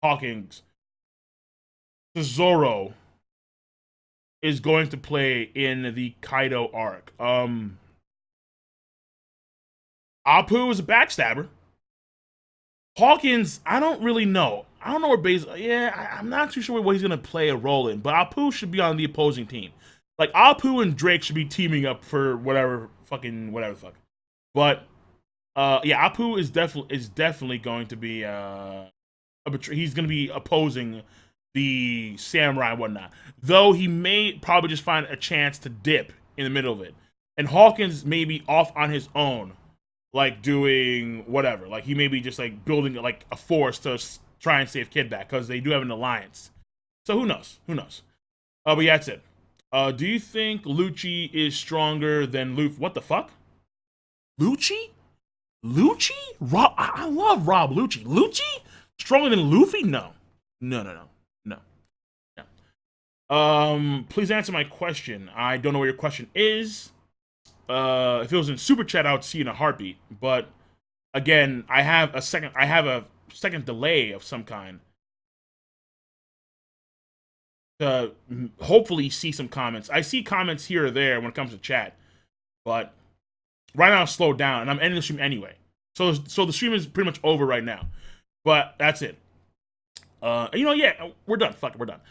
Hawkins, Zoro, is going to play in the Kaido arc? Apu is a backstabber. Hawkins, I don't really know. I don't know where Basil. Yeah, I'm not too sure what he's gonna play a role in. But Apu should be on the opposing team. Like Apu and Drake should be teaming up for whatever the fuck. But yeah, Apu is definitely going to be he's going to be opposing the samurai and whatnot. Though he may probably just find a chance to dip in the middle of it, and Hawkins may be off on his own, like doing whatever. Like he may be just like building like a force to try and save Kid back because they do have an alliance. So who knows? Who knows? But yeah, that's it. Do you think Lucci is stronger than Luffy? What the fuck? Lucci? Lucci? Rob, I love Rob Lucci. Lucci? Stronger than Luffy? No. No. Please answer my question. I don't know what your question is. If it was in Super Chat, I would see in a heartbeat. But again, I have a second delay of some kind to hopefully see some comments. I see comments here or there when it comes to chat, but right now it's slowed down, and I'm ending the stream anyway. So the stream is pretty much over right now. But that's it. Yeah, we're done. Fuck it, we're done.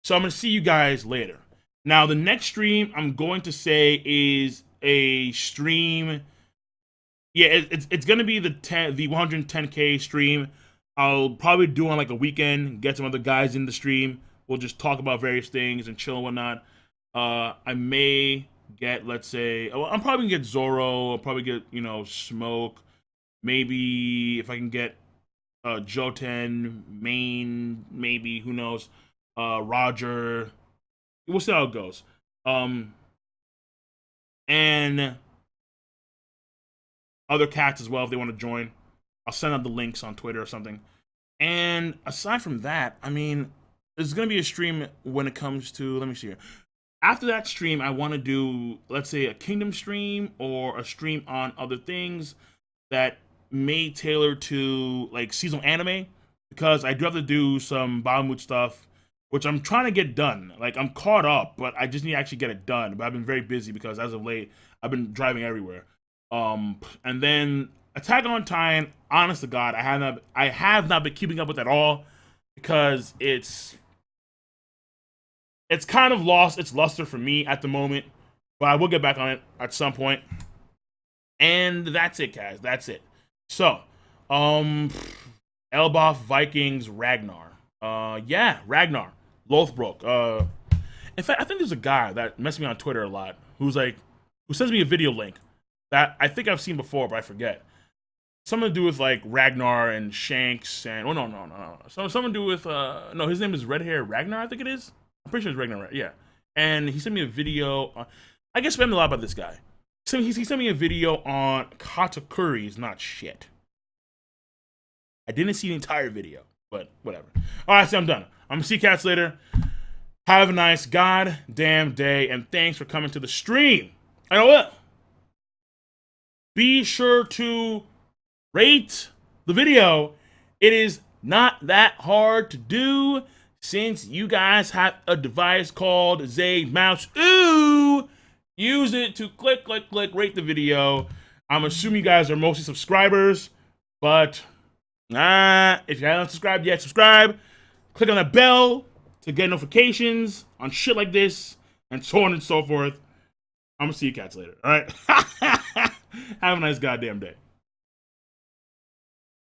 So I'm gonna see you guys later. Now the next stream I'm going to say is a stream. Yeah, it's gonna be the 110K stream. I'll probably do on like a weekend, get some other guys in the stream. We'll just talk about various things and chill and whatnot. I may get, let's say, I'm probably gonna get Zoro. I'll probably get, Smoke. Maybe if I can get Joten, Main, maybe, who knows. Roger. We'll see how it goes. And other cats as well if they want to join. I'll send out the links on Twitter or something. And aside from that, I mean, there's going to be a stream when it comes to, let me see here. After that stream, I want to do, let's say, a Kingdom stream or a stream on other things that may tailor to, like, seasonal anime. Because I do have to do some Bahamut stuff, which I'm trying to get done. Like, I'm caught up, but I just need to actually get it done. But I've been very busy because as of late, I've been driving everywhere. And then Attack on Titan, honest to God, I have not been keeping up with it at all because it's kind of lost its luster for me at the moment. But I will get back on it at some point. And that's it, guys. That's it. So, Elbaf, Vikings, Ragnar. Yeah, Ragnar. Lothbrok. In fact, I think there's a guy that messaged me on Twitter a lot who sends me a video link that I think I've seen before, but I forget. Something to do with like Ragnar and Shanks and no. Something to do with no, his name is Red Hair Ragnar, I think it is. I'm pretty sure it's Ragnar, yeah. And he sent me a video. I get spammed a lot about this guy. So he sent me a video on Katakuri is not shit. I didn't see the entire video, but whatever. All right, so I'm done. I'm gonna see you cats later. Have a nice goddamn day, and thanks for coming to the stream. I know what? Be sure to rate the video. It is not that hard to do since you guys have a device called Zay Mouse. Ooh! Use it to click, rate the video. I'm assuming you guys are mostly subscribers, but if you haven't subscribed yet, subscribe. Click on that bell to get notifications on shit like this, and so on and so forth. I'm gonna see you cats later, all right? Have a nice goddamn day.